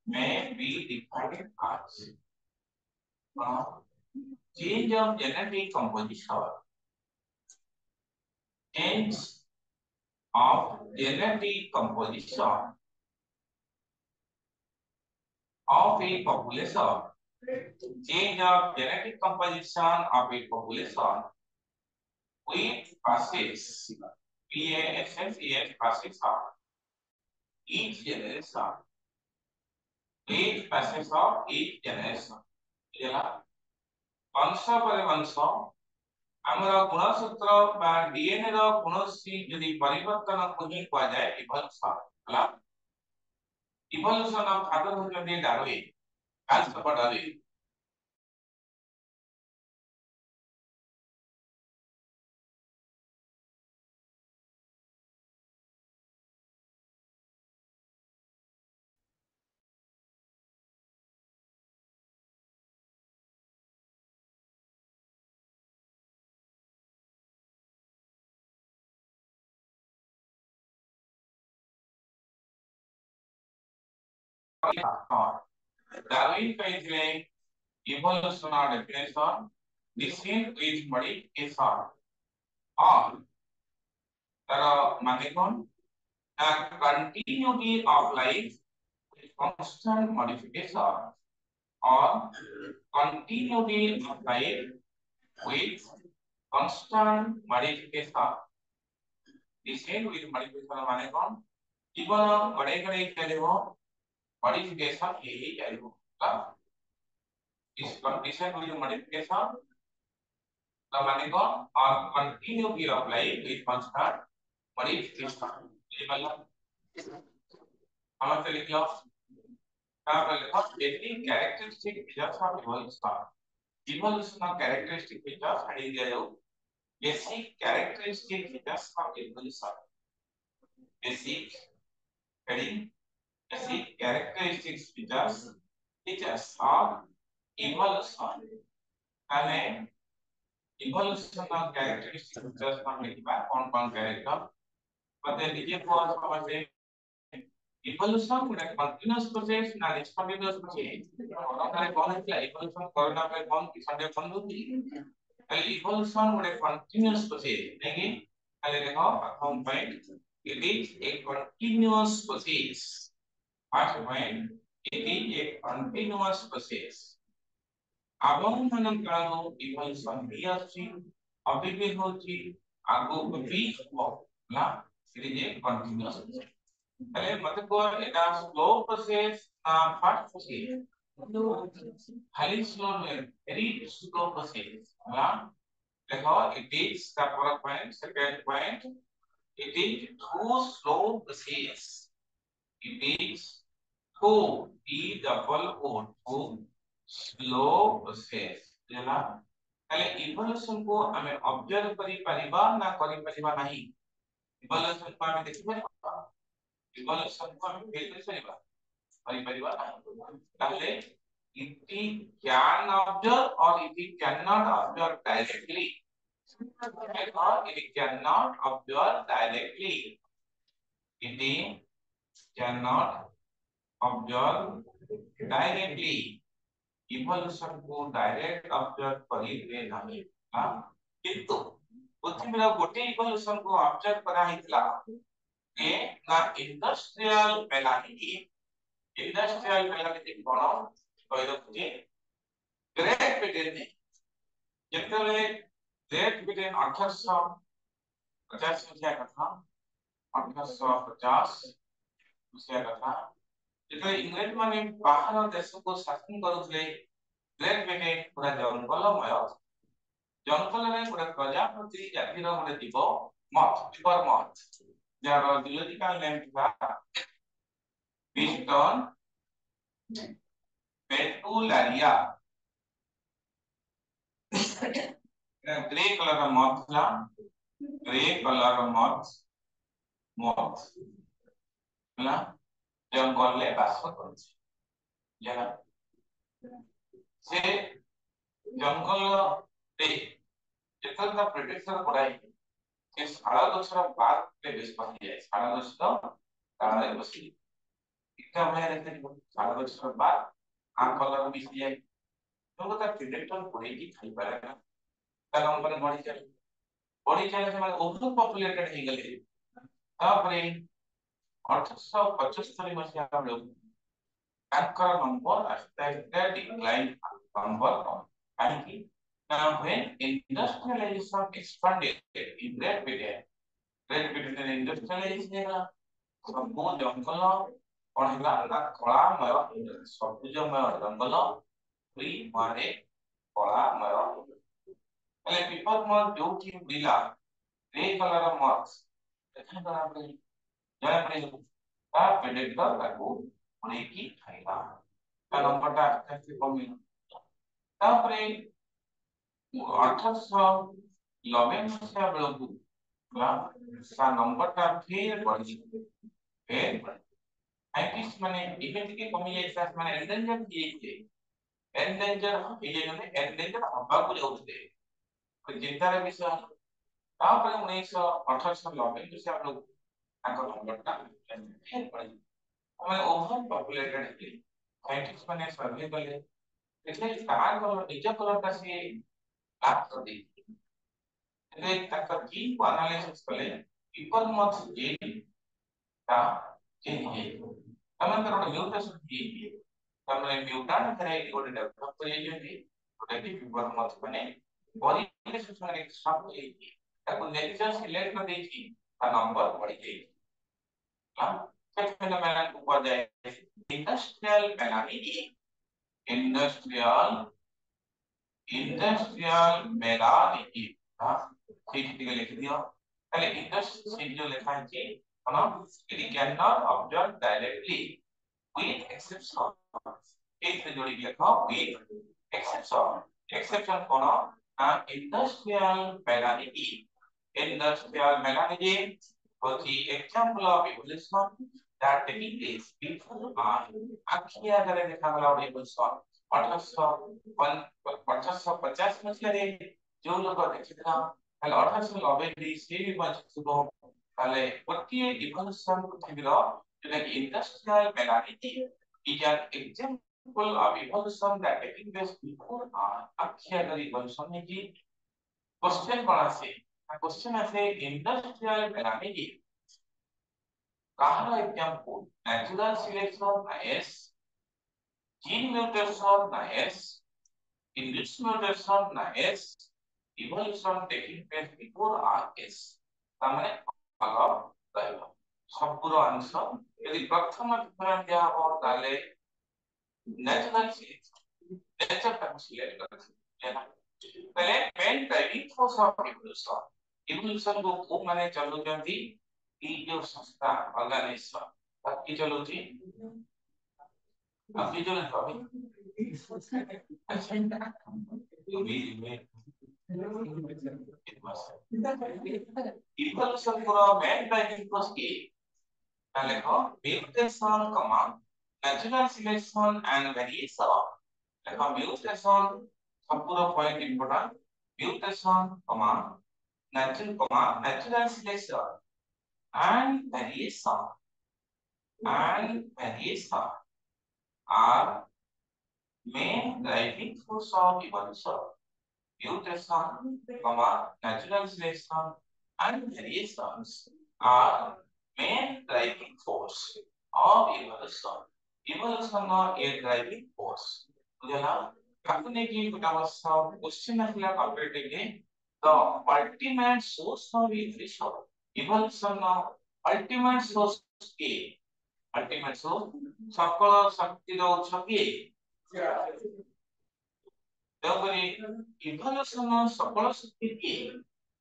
may be defined as change of genetic composition. Change of genetic composition of a population. Change of genetic composition of a population with passes. PASSES passes of each generation. With passes of each generation. वंश पर वंश आमर गुणसूत्र बा DNA रो कोनोसी यदि परिवर्तन को ही कहा जाए इवोल्यूशन हला इवोल्यूशन ऑफ फादर होचंदी डार्विन काल सब डार्विन डार्विन कहिथिले evolution of definition descent with modification और तर माने कोन continuity of life with constant modification or continuity of life with constant modification. Descent with modification माने कौन? जीवन बड़े बड़े चलेगा modification यही चलेगा. इस condition with modification का माने कौन? और continuity of life with constant modification. ये मतलब हमारे लिख लो. Any characteristic features of evolution. Evolution of characteristic features heading दिया basic characteristic features of evolution. Basic heading basic characteristics features of evolution. And evolution of characteristic features from कौन character. But then ये कौन समझे? Evolution with a continuous process and spontaneous process. और कौन है evolution करना पे कौन किसने कौन होती है? Evolution with a continuous process. नहीं पहले देखो प्रथम point. It is a continuous process. First point. It is a continuous process. आगम मनन कालो evolution भी अच्छी अभी भी होती आगो भी हो ना it is a continuous process. पहले मतलब को एटा slow process fast process highly slow very slow process ना देखो it is the first point second point it is too slow process it is to be double O too slow process जला पहले evolution को हमें observe करि परिबा ना करि परिबा नहीं इवोल्यूशन को हमें देखि परिबा इवोल्यूशन को हम कैसे चलेगा परिवार पहले इट कैन ऑब्जर्व और it can not observe directly it can not observe directly it can not observe directly evolution को डायरेक्ट ऑब्जर्व करिवे नहीं किंतु पृथ्वीर गोटे इवोल्यूशन को ऑब्जर्व करा हितला के ना इंडस्ट्रियल मेलानिटी कोन कहि दउछि ग्रेट ब्रिटेन ने जेतले ग्रेट ब्रिटेन 1850 मसिया कथा 1850 मसिया कथा जेतले इंग्लैंड माने बाहर देश को शासन करूले ग्रेट ब्रिटेन पूरा जंगल रे पूरा प्रजापति जातिर गोटे जीव मत जार जियोलॉजिकल नेम था Piston पेटुलारिया ग्रे कलर का मॉथ था ग्रे कलर का मॉथ ना जंगल ले बास करछ जरा से जंगल रे जेतल का प्रेडेटर पड़ाई से सारा दोसरा बात पे बेस बन जाए सारा दोसरा काले बसी इतना मैं रहते हैं 4 बजे बाद आंख कलर मिसी जाए तो ता प्रेडेक्टर पड़े की खाई पारेगा ता नंबर बढ़ी चले से माने ओवर पॉपुलेटेड हो गले तापरे 1875 मसीहा बेलू ताकर नंबर आस्ते आस्ते डिक्लाइन नंबर काहे now when industrialization expanded in Great Britain industrialization ହେଲା ସବୁ ଜଙ୍ଗଲ କଣ ହେଲା ନା କଳାମୟ ସବୁଜମୟ ଜଙ୍ଗଲ free ମାରେ କଳାମୟ ହେଲେ ବିପଦ ମତ ଯୋଉଠି ଉଡ଼ିଲା ଗ୍ରେ କଲର ମଥ ଦେଖା ଜଣା ପଡେ ଜଣା ପଡେ ତା ପ୍ରେଡେଟର ତାକୁ ଉଡ଼େଇକି ଖାଇଲା ତା ନମ୍ବରଟା ଆସ୍ତେ ଆସ୍ତେ କମିଲା ତାପରେ 1890 ମସିହା ବେଳକୁ ତା ନମ୍ବରଟା ଫେର ବଢିଛି ଫେର ସାଇଣ୍ଟିଷ୍ଟ ମାନେ ଇମେଜିକ କମି ଯାଇଥିଲା ମାନେ ଏଣ୍ଡେଞ୍ଜର ହେଇଯାଇଥିଲେ ଏଣ୍ଡେଞ୍ଜର ହେଇଯାଇଥିଲେ ଏଣ୍ଡେଞ୍ଜର ହବାକୁ ଯାଉଥିଲେ ଚିନ୍ତାର ବିଷୟ ତାପରେ 1890 ମସିହା ବେଳକୁ ତାଙ୍କ ନମ୍ବରଟା ଫେର ବଢିଛି ଆମେ ଓଭର ପପୁଲେଟେଡ ହେଇଥିଲେ ସାଇଣ୍ଟିଷ୍ଟ ମାନେ ସର୍ଭେ କଲେ એટલે તાર નિજ કલરଟା ସିଏ લાભ કરી એટલે ତାଙ୍କ ଜିନ୍ କୁ ଆନାଲିସିସ୍ କଲେ ପିପଲ ମଥ ଜିନ୍ ତା ଚେଞ୍ଜ ହେଇଯିବ ତାମାନେ ତାର ଗୋଟେ ମ୍ୟୁଟେସନ ହେଇଛି ତାମାନେ ମ୍ୟୁଟାଣ୍ଟ ଭେରାଇଟି ଗୋଟେ ଡେଭଲପ ହେଇଯାଇଛି ଯୋଉଟା କି ପିପଲ ମଥ ମାନେ ପରିବେଶ ସାଙ୍ଗରେ ସବ ହେଇଛି ତାକୁ ନେଚର ସିଲେକ୍ଟ କରିଦେଇଛି ତା ନମ୍ବର ବଢି ଯାଇଛି ସେ ଫେନୋମେନନ କୁ କୁହାଯାଏ ଇଣ୍ଡଷ୍ଟ୍ରିଆଲ ମେଲାନିଆ इंडस्ट्रियल मेलानिटी हां ठीक ठीक लिख दियो पहले इंडस्ट्रियल जो लिखा है जी है it can not observe directly with exception एक से जोड़ी लिखो विथ एक्सेप्शन कौन industrial मेलानिटी was the example of evolution that taking place before आखिरी अगर देखा गया evolution 1850 मसीहारे जो लोग देखिथिला ताले 1890 से भी बंचुबो ताले गोटिए इवोल्यूशन पृथ्वीर जोटा कि industrial मेलानिटी is an example of evolution that taking place before आखिरी अगर evolution है कि क्वेश्चन कौन से क्वेश्चन আছে इंडस्ट्रियल मेलानिटी कहार एग्जांपल नेचुरल सिलेक्शन नाइस जीन म्यूटेशन नाइस induced mutation नाइस evolution taking place before RS तामने आगा रहबो सबपुर आंसर यदि प्रथम डिफरेंस दिया हो ताले नेचुरल सिलेक्शन नेचर का सिलेक्ट करना पहले main driving force of evolution को माने चलो जंदी ई जो संस्था ऑर्गेनाइजेशन बाकी चलो जी अभी जो अभी evolution पूरा मेन ड्राइविंग फोर्स की देखो mutation comma natural selection and variation देखो mutation सब पूरा point important mutation comma natural selection and variation are main driving force of evolution. Mutation, natural selection, and variations are main driving force of evolution. Evolution is a driving force. बुझला? आपने की बतावस्ता question अगला comparatively the ultimate source of evolution. Evolution ultimate source के ultimate source सकल शक्ति रो छकी तेबरी evolution सकल शक्ति की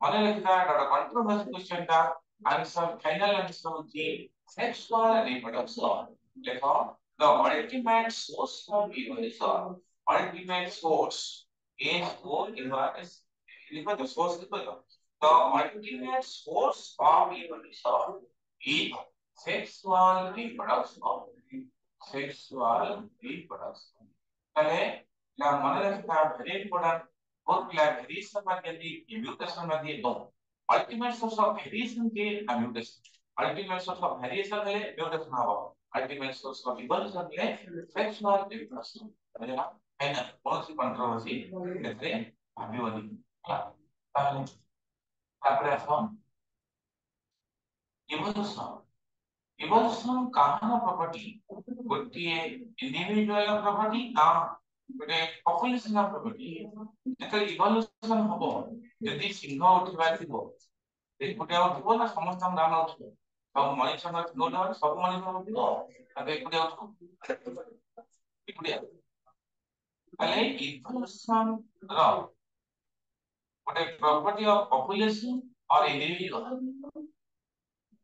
माने लिखा डाटा कंट्रोवर्सी क्वेश्चन का आंसर फाइनल आंसर होती सेक्सुअल रिप्रोडक्शन देखो the ultimate source of evolution ultimate source is for evolution लिखो द सोर्स लिखो the ultimate source of evolution is sexual reproduction पहले ना मन रखता वेरी इंपोर्टेंट बहुत वेरिएशन में यदि म्यूटेशन में दिए दो अल्टीमेट सोर्स ऑफ वेरिएशन के mutation ultimate source of variation है म्यूटेशन हो ultimate source of evolution is sexual reproduction बुझला है ना कौन सी कंट्रोवर्सी कहते हैं भाभी वाली ताले तापरे हम evolution evolution काहना प्रॉपर्टी गोटिए इंडिविजुअल प्रॉपर्टी ना गोटे पॉपुलेशन प्रॉपर्टी जेते इवोल्यूशन हबो यदि सिंह उठिबा थिबो एकुटिया उठिबो ना समस्त नाम उठिबो सब मनुष्य ना गोटे सब मनुष्य उठिबो ताके एकुटिया उठिबो एकुटिया ताले इवोल्यूशन रो गोटे प्रॉपर्टी ऑफ पॉपुलेशन और इंडिविजुअल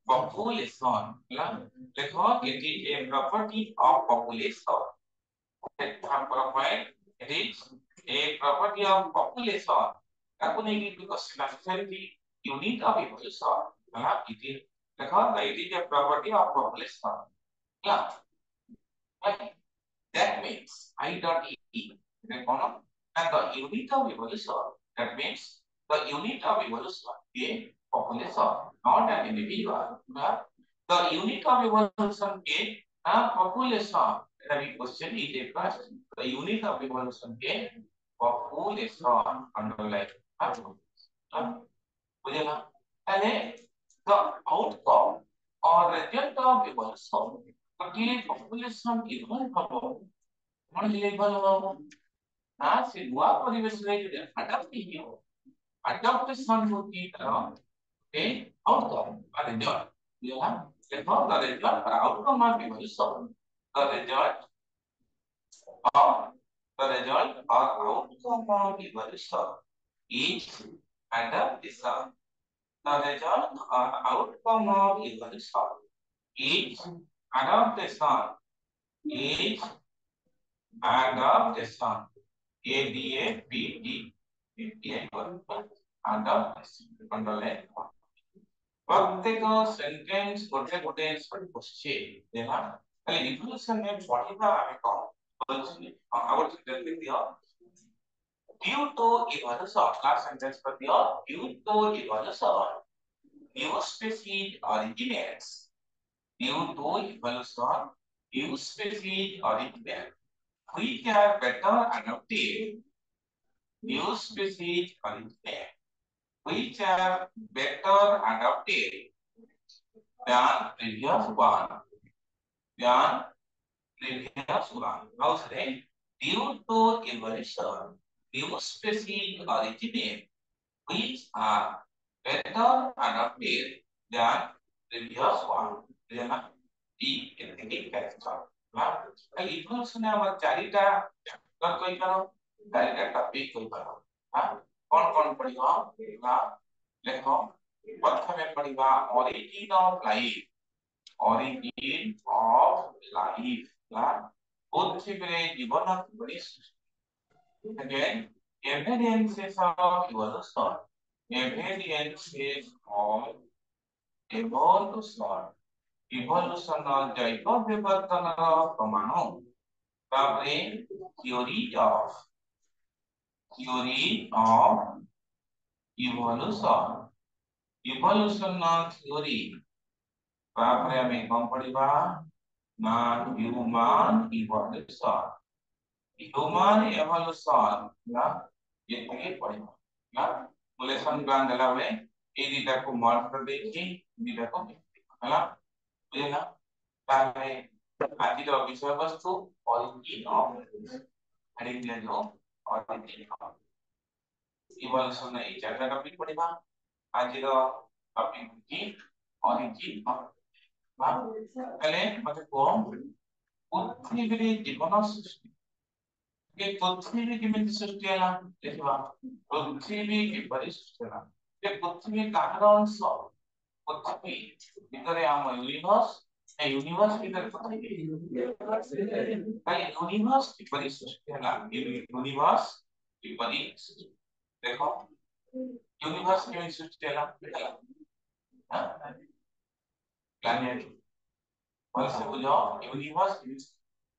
population la देखो it is a property of population it is a property of population ताको नहीं कि because necessarily unit of population la it is देखो it is a property of population la that means I dot e देखो and the unit of population that means the unit of population is population not an individual the unit of evolution is a population the question is a question the unit of evolution is population underline बुझेगा पहले the outcome or result of evolution कि population evolve हबो मन evolve हबो ना से हुआ परिवेश रे अडॉप्ट कियो adaptation होती है a outcome or result yeah therefore the result or outcome of evolution the result or outcome of evolution is adaptation the result or outcome of evolution is adaptation is adaptation ADAPT adaptation underline प्रत्येक sentence गोटे गोटे sorry question देना खाली evolution में पढ़िबा आमे कौन बोलछनी our sentence लिख दियो due to evolution class sentence पर दियो due to evolution new species originates due to evolution new species originate which are better adapted new species originate which are better adapted than previous one. Than previous one. How say? Due to evolution, new species originate which are better adapted than previous one. Then D in character. Evolution our चारिटा कर कोई करो चारिटा topic कोई करो हाँ कौन पढ़िबा ना देखो प्रथमे पढ़िबा origin of life origin of life ना पृथ्वी जीवन किपरि again evidences of evolution evidences of evolution evolution जैव विवर्तन प्रमाण तापरे theory of evolution evolution theory तापरे हमें कौन पढ़िबा ना human evolution ना ये पढ़िबा ना लेसन प्लान देला बेले ए दिटा को मार्क कर देछि दिटा को हला बुझेना तापरे आज विषय वस्तु origin of हेडिंग जो origin of evolution ए चारटा टॉपिक पढ़िबा आज टॉपिक की origin of पहले मते कोन पृथ्वी जीवन सृष्टि के पृथ्वी केमिति सृष्टि होला देखबा पृथ्वी किपरि सृष्टि होला ये पृथ्वी काहर अंश पृथ्वी भितरे हम यूनिवर्स ए यूनिवर्स भितर पृथ्वी भाई यूनिवर्स किपरि सृष्टि होला यूनिवर्स किपरि देखो यूनिवर्स केमिति सृष्टि होला हां प्लैनेट वैसे बुझो यूनिवर्स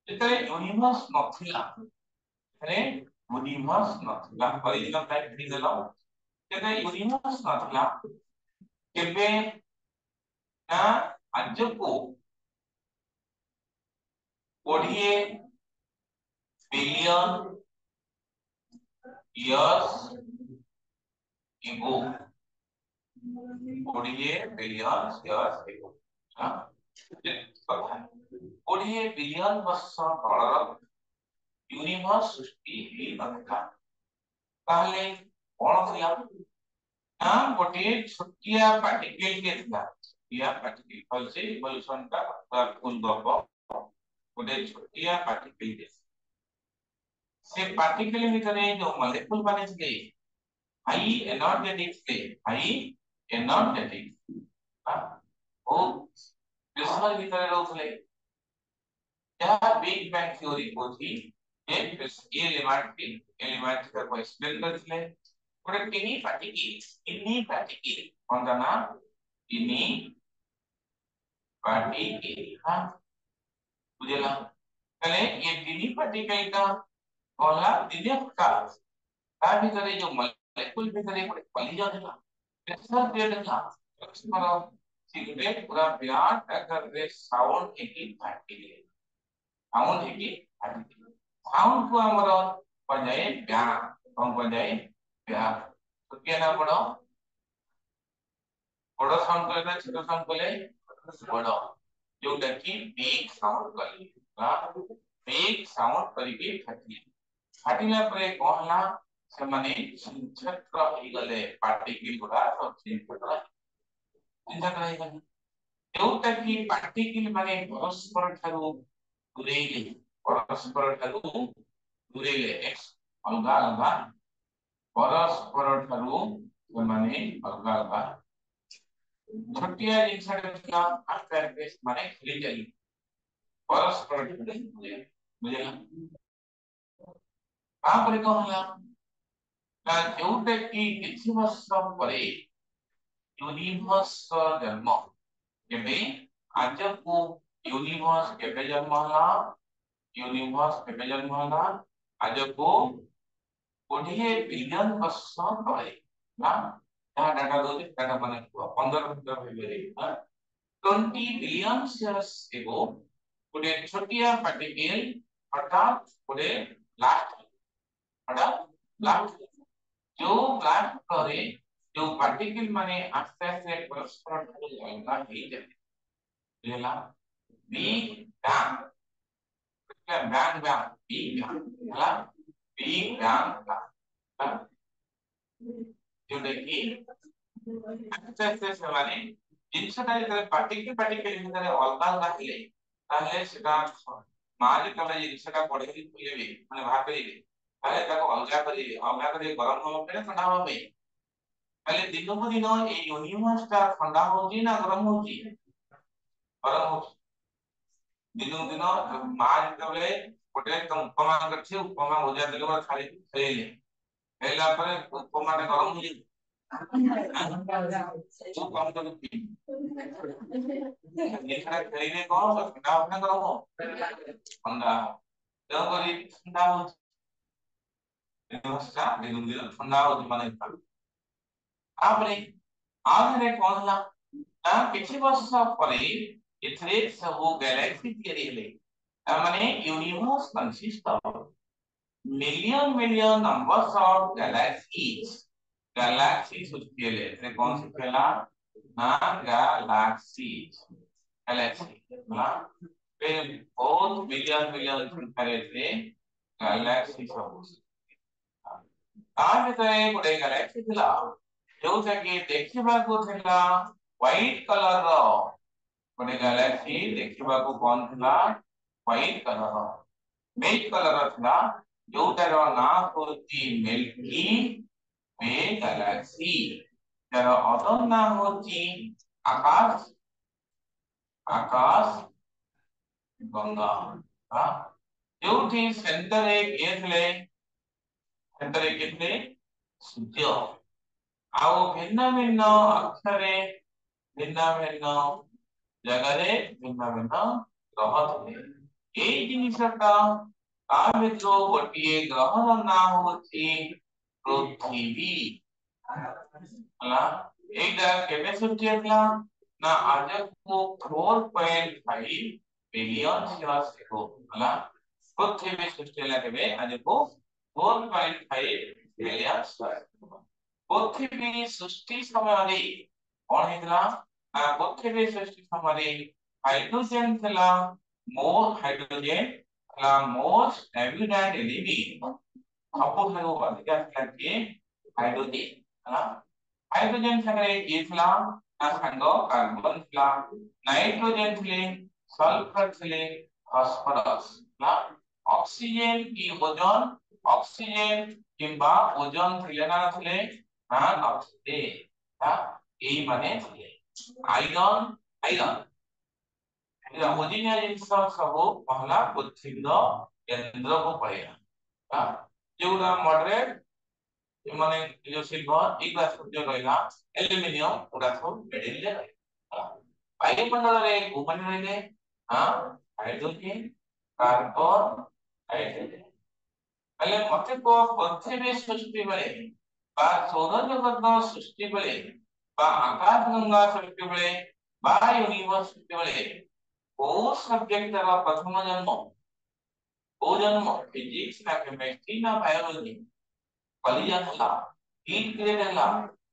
जेतरे यूनिवर्स नथिला रे यूनिवर्स नथिला ओरिजिनल टाइप दी देलो जेतरे यूनिवर्स नथिला केबे ना आज को कोड़िए billion years ago, कोड़िए billion years ago, हाँ कोड़िए बिलियन वर्ष तलर यूनिवर्स सृष्टि ही नथा ताहले कोन थिला ना गोटे छोटिया पार्टिकल के थिला, छोटिया पार्टिकल फलसे इवोल्यूशन का पूरा फुल गप गोटे छोटिया पार्टिकल के से पार्टिकल भितरे जो मॉलिक्यूल बने थे हाई एनर्जेटिक थे, हाई एनर्जेटिक ओ प्रेशर भितरे रहउथले या बिग बैंग थ्योरी को थी एक एलिमेंट को एक्सप्लेन करथिले गोटे टिनी पार्टिकल कोन ना टिनी पार्टिकल, हां बुझला पहले ये टिनी पार्टिकल का कोला दिव्य का ता भितरे जो मॉलिक्यूल भितरे गोटे कॉलिजन है प्रेशर क्रिएट है परस्पर सिगरेट पूरा विराट आकार रे साउंड एकी पार्टिकल साउंड है कि साउंड को हमर बजाय ब्याम कौन बजाय ब्याम तो क्या ना पड़ो बड़ा साउंड करे ना छोटा साउंड करे बड़ा जोटा कि बिग साउंड करे ना बिग साउंड करके फाटिला परे कहला से माने छिन्छत्र हो गले पार्टिकल गुडा सब छिन्छत्र ही गले जोटा कि पार्टिकल माने परस्पर ठारू दूरेले परस्पर ठारू दूरेले अलगा अलगा परस्पर ठारू माने अलगा अलगा छोटिया जिनसा आकार के माने खेली जाई परस्पर मुझे मुझे तापर कहला ना जोटे कि किछि वर्ष परे यूनिवर्स जन्म केबे आज को यूनिवर्स केबे जन्म होला यूनिवर्स केबे जन्म होला आज को 20 बिलियन वर्ष तले ना जहां डाटा दोते डाटा माने 15 मिटर भेबे ना 20 बिलियन इयर्स एगो गोटे छोटिया पार्टिकल अर्थात गोटे लास्ट अर्थात लास्ट जो ब्लैक करे जो पार्टिकल माने आस्ते आस्ते परस्पर अलगा ही जाए लेला बिग बैंग क्या बैंग बैंग बिग बैंग हला बिग बैंग जो देखी आस्ते आस्ते से माने जिनसटा जेतरे पार्टिकल भितरे अलगा अलगा हेले ताले सेटा मारी तले जिनसटा पड़े खुलेबे माने बाहर करिवे ताले ताको अलगा करी गरम हो पे ठंडा हो पे पहले दिनों को दिन ये यूनिवर्स का ठंडा होची ना गरम होची गरम होची दिनों को दिन मार तबले गोटे तुम उपमा करछे उपमा हो जा देले खाली खेले खेला पर उपमा ता गरम होजी वो कम तो निखरा खेले कौन ठंडा होना गरम हो ठंडा तो करी ठंडा हो यूनिवर्स का दिनों को दिन ठंडा हो माने आपने आधरे कौन ला ना किछि वर्ष परे इथरे सब गैलेक्सी थियरी ले माने universe consist of million numbers of galaxies उसके लिए से कौन सी पहला ना गैलेक्सी ना फिर बहुत मिलियन संख्या से गैलेक्सी सब आज तो एक बड़े गैलेक्सी थिला जोटा कि देखिबा को थिला व्हाइट कलर रो गोटे गैलेक्सी देखिबा को कोन थिला व्हाइट कलर मिल्क कलर थिला जोटार नाम होची मिल्की वे गैलेक्सी जार अदर नाम होची आकाश आकाश गंगा हां जोठी सेंटर एक एथले सेंटर एक एथले सूर्य आउ भिन्न भिन्न अक्षरे भिन्न भिन्न जगह रे भिन्न भिन्न ग्रह थे ए जिनिसटा ता भितर गोटिए ग्रहर नाम होची पृथ्वी हला एटा केबे सृष्टि हला ना आज को 4.5 मिलियन years ago ହେଲା ପୃଥିବୀ ସୃଷ୍ଟି ହେଲା କେବେ ଆଜକୁ 4.5 ମିଲିୟନ ପୃଥିବୀ ସୃଷ୍ଟି ସମୟରେ କଣ ହେଇଥିଲା ପୃଥିବୀ ସୃଷ୍ଟି ସମୟରେ ହାଇଡ୍ରୋଜେନ ଥିଲା ମୋर ହାଇଡ୍ରୋଜେନ ଥିଲା ମୋस्ट एविडेंट लिविंग ସବୁଠାରୁ ଅଧିକା ଥିଲା କି ହାଇଡ୍ରୋଜେନ ହେଲା हाइड्रोजन संगे ये थिला ना संग कार्बन थिला नाइट्रोजन थिले सल्फर थिले फास्फोरस ना ऑक्सीजन की ओजोन ऑक्सीजन किंबा ओजोन थिले ना थिले ना नथिले ना एई माने थिले आयरन आयरन एला ओजिनिया जिंस सब पहला पृथ्वीर केंद्र को पळेला ना जेउला मॉडरेट माने जो सिल्वर एक ग्लास जो रहला एल्युमिनियम पूरा सब मेडल ले रहला वायुमंडल रे घूमने रहले हां हाइड्रोजन कार्बन हाइड्रोजन पहले मते को पृथ्वी सृष्टि बेले बा सौर जगत सृष्टि बेले बा आकाश गंगा सृष्टि बेले बा यूनिवर्स सृष्टि बेले को सब्जेक्ट का प्रथम जन्म फिजिक्स ना केमिस्ट्री ना बायोलॉजी कलिजन हला हीट क्रिएट हला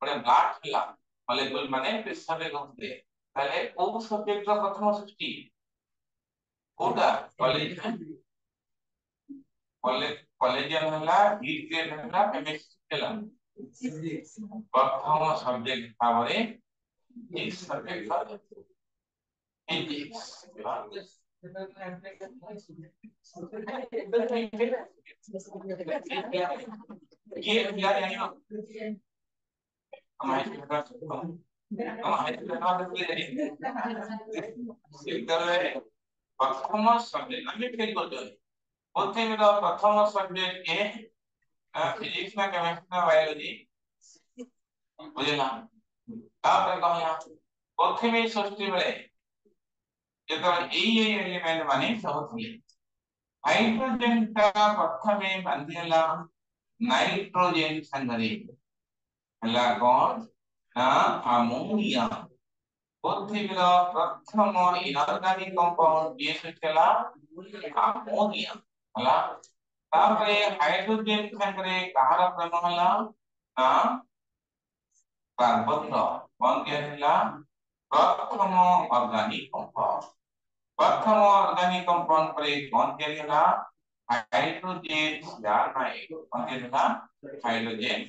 बड़े ब्लास्ट हला मॉलिक्यूल माने प्रेशर रे गते पहले को सब्जेक्ट का प्रथम सृष्टि कोटा कलिजन कलिजन हला हीट क्रिएट हला केमिस्ट्री हला प्रथम सब्जेक्ट भाबरे इस सब्जेक्ट का फिजिक्स ये यार यानी हमारे प्रथम सब्जेक्ट आम फेल कर पृथ्वी प्रथम सब्जेक्ट ए फिजिक्स ना केमिस्ट्री ना बायोलॉजी बुझला तापर कहला पृथ्वी सृष्टि बेले जेतो एई एलिमेंट माने सब थिले हाइड्रोजन का प्रथमे बांधिला नाइट्रोजन संगरे हला कोन ना अमोनिया पृथ्वीर प्रथम इनऑर्गेनिक कंपाउंड ये सृष्टिला अमोनिया हला तापरे हाइड्रोजन संगरे कहार प्रेम हला ना कार्बन कोन के हला प्रथम ऑर्गेनिक कंपाउंड प्रथम ऑर्गेनिक कंपाउंड पर कोन के हला हाइड्रोजन यार नाही कोन के हला हाइड्रोजन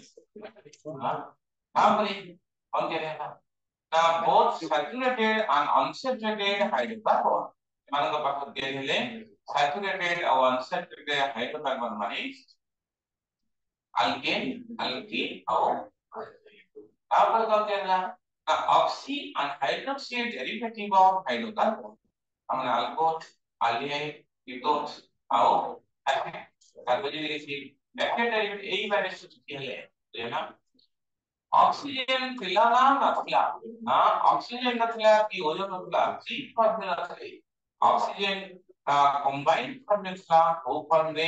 हला तापरे कोन के हला now both saturated and unsaturated hydrocarbon एमानक पाखर के हेले saturated और unsaturated hydrocarbon माने alkane और तापर कौन कहना the oxy and hydroxy derivative of hydrocarbon हमने alcohol aldehyde ketones और कार्बोनिलिक एसिड एक्टिव डेरिवेटिव एई बारे सूची हेले लेना ऑक्सीजन थिला ना नथिला हां ऑक्सीजन नथिला कि ओजोन नथिला सी फॉर्म में नथिले ऑक्सीजन कंबाइन फॉर्म में थिला ओ फॉर्म रे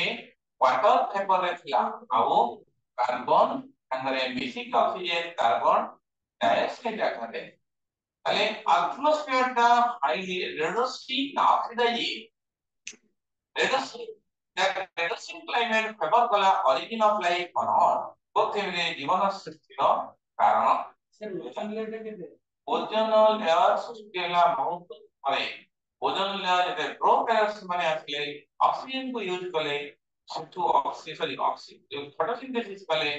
वाटर वेपर रे थिला आउ कार्बन अंगरे बेसिक ऑक्सीजन कार्बन डाइऑक्साइड आकारे तले एटमॉस्फेयर दा highly reductive oxidise reductive the reductive climate favour कला origin of life on earth पृथ्वी जीवन सृष्टिर कारण ओजोन लेयर सृष्टिला बहुत परे ओजोन लेयर जते प्रोकैरियोट्स माने आसले ऑक्सीजन को यूज कले सबटू ऑक्सीजन फोटोसिंथेसिस कले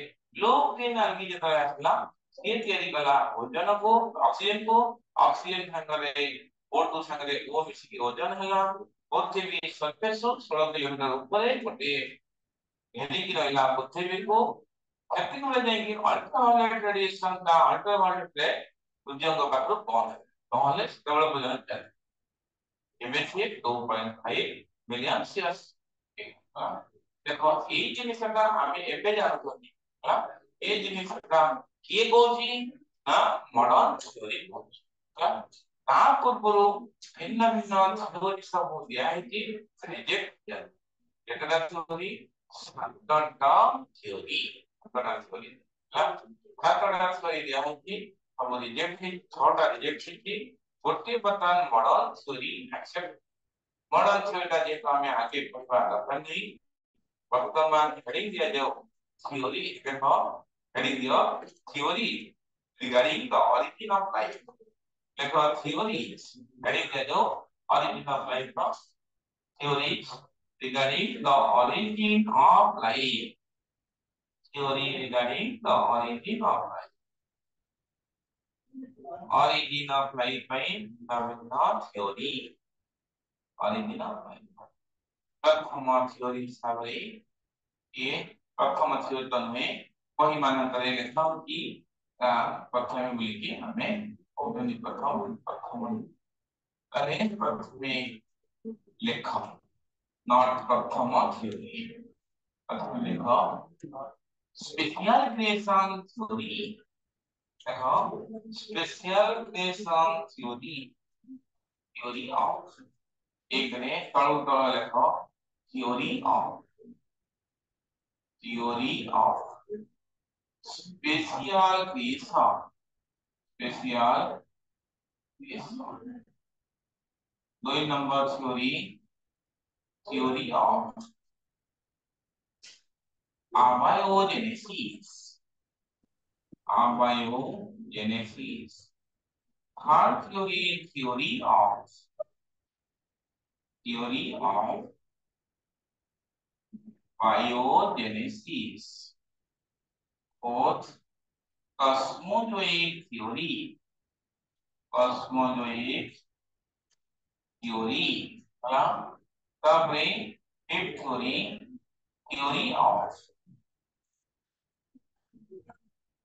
लो ग्रीन algae जते आसला ये तयारी कला ओजोन को ऑक्सीजन संगरे O2 संगरे ओ मिसी के ओजोन हला पृथ्वी सरफेस 16 किलोमीटर ऊपर गोटे हेली की रहला पृथ्वी को एक्टिव जाए कि अल्ट्रावायलेट रेडिएशन का अल्ट्रावायलेट रे उद्योग पाखर कौन है नहले केवल बुझन चले एमएसए 2.5 मिलियन सीएस देखो ए जिनिसटा आमे एबे जानथोनी हला ए जिनिसटा किए कोची ना मॉडर्न थ्योरी कोची हला ता पूर्वरु भिन्न भिन्न थ्योरी सब दिया है कि रिजेक्ट किया एकटा थ्योरी सातटा थ्योरी दिया होती हम रिजेक्ट ही थॉट रिजेक्ट ही गोटे बर्तमान मॉडल थ्योरी एक्सेप्ट मॉडर्न थ्योरीटा जेको आमे आगे पढ़वा रखनी वर्तमान हेडिंग दिया जाओ थ्योरी देखो हेडिंग दियो theory regarding the origin of life देखो थ्योरी हेडिंग दिया जाओ origin of life नो theory regarding the origin of life theory regarding the origin of life origin of life means the theory origin of life प्रथम theory हिसाबले ये प्रथम theory तन्मे वही मानना करेंगे सब कि प्रथम मिलके हमें औद्योगिक प्रथम करें प्रथमे लेखन नॉट प्रथम थ्योरी प्रथम लेखन स्पेशल क्रिएशन थ्योरी देखो special creation theory theory of एक ने तळु तळ लेखो theory of special creation दो number theory of abiogenesis third theory of biogenesis fourth cosmozoic theory तबरे fifth theory of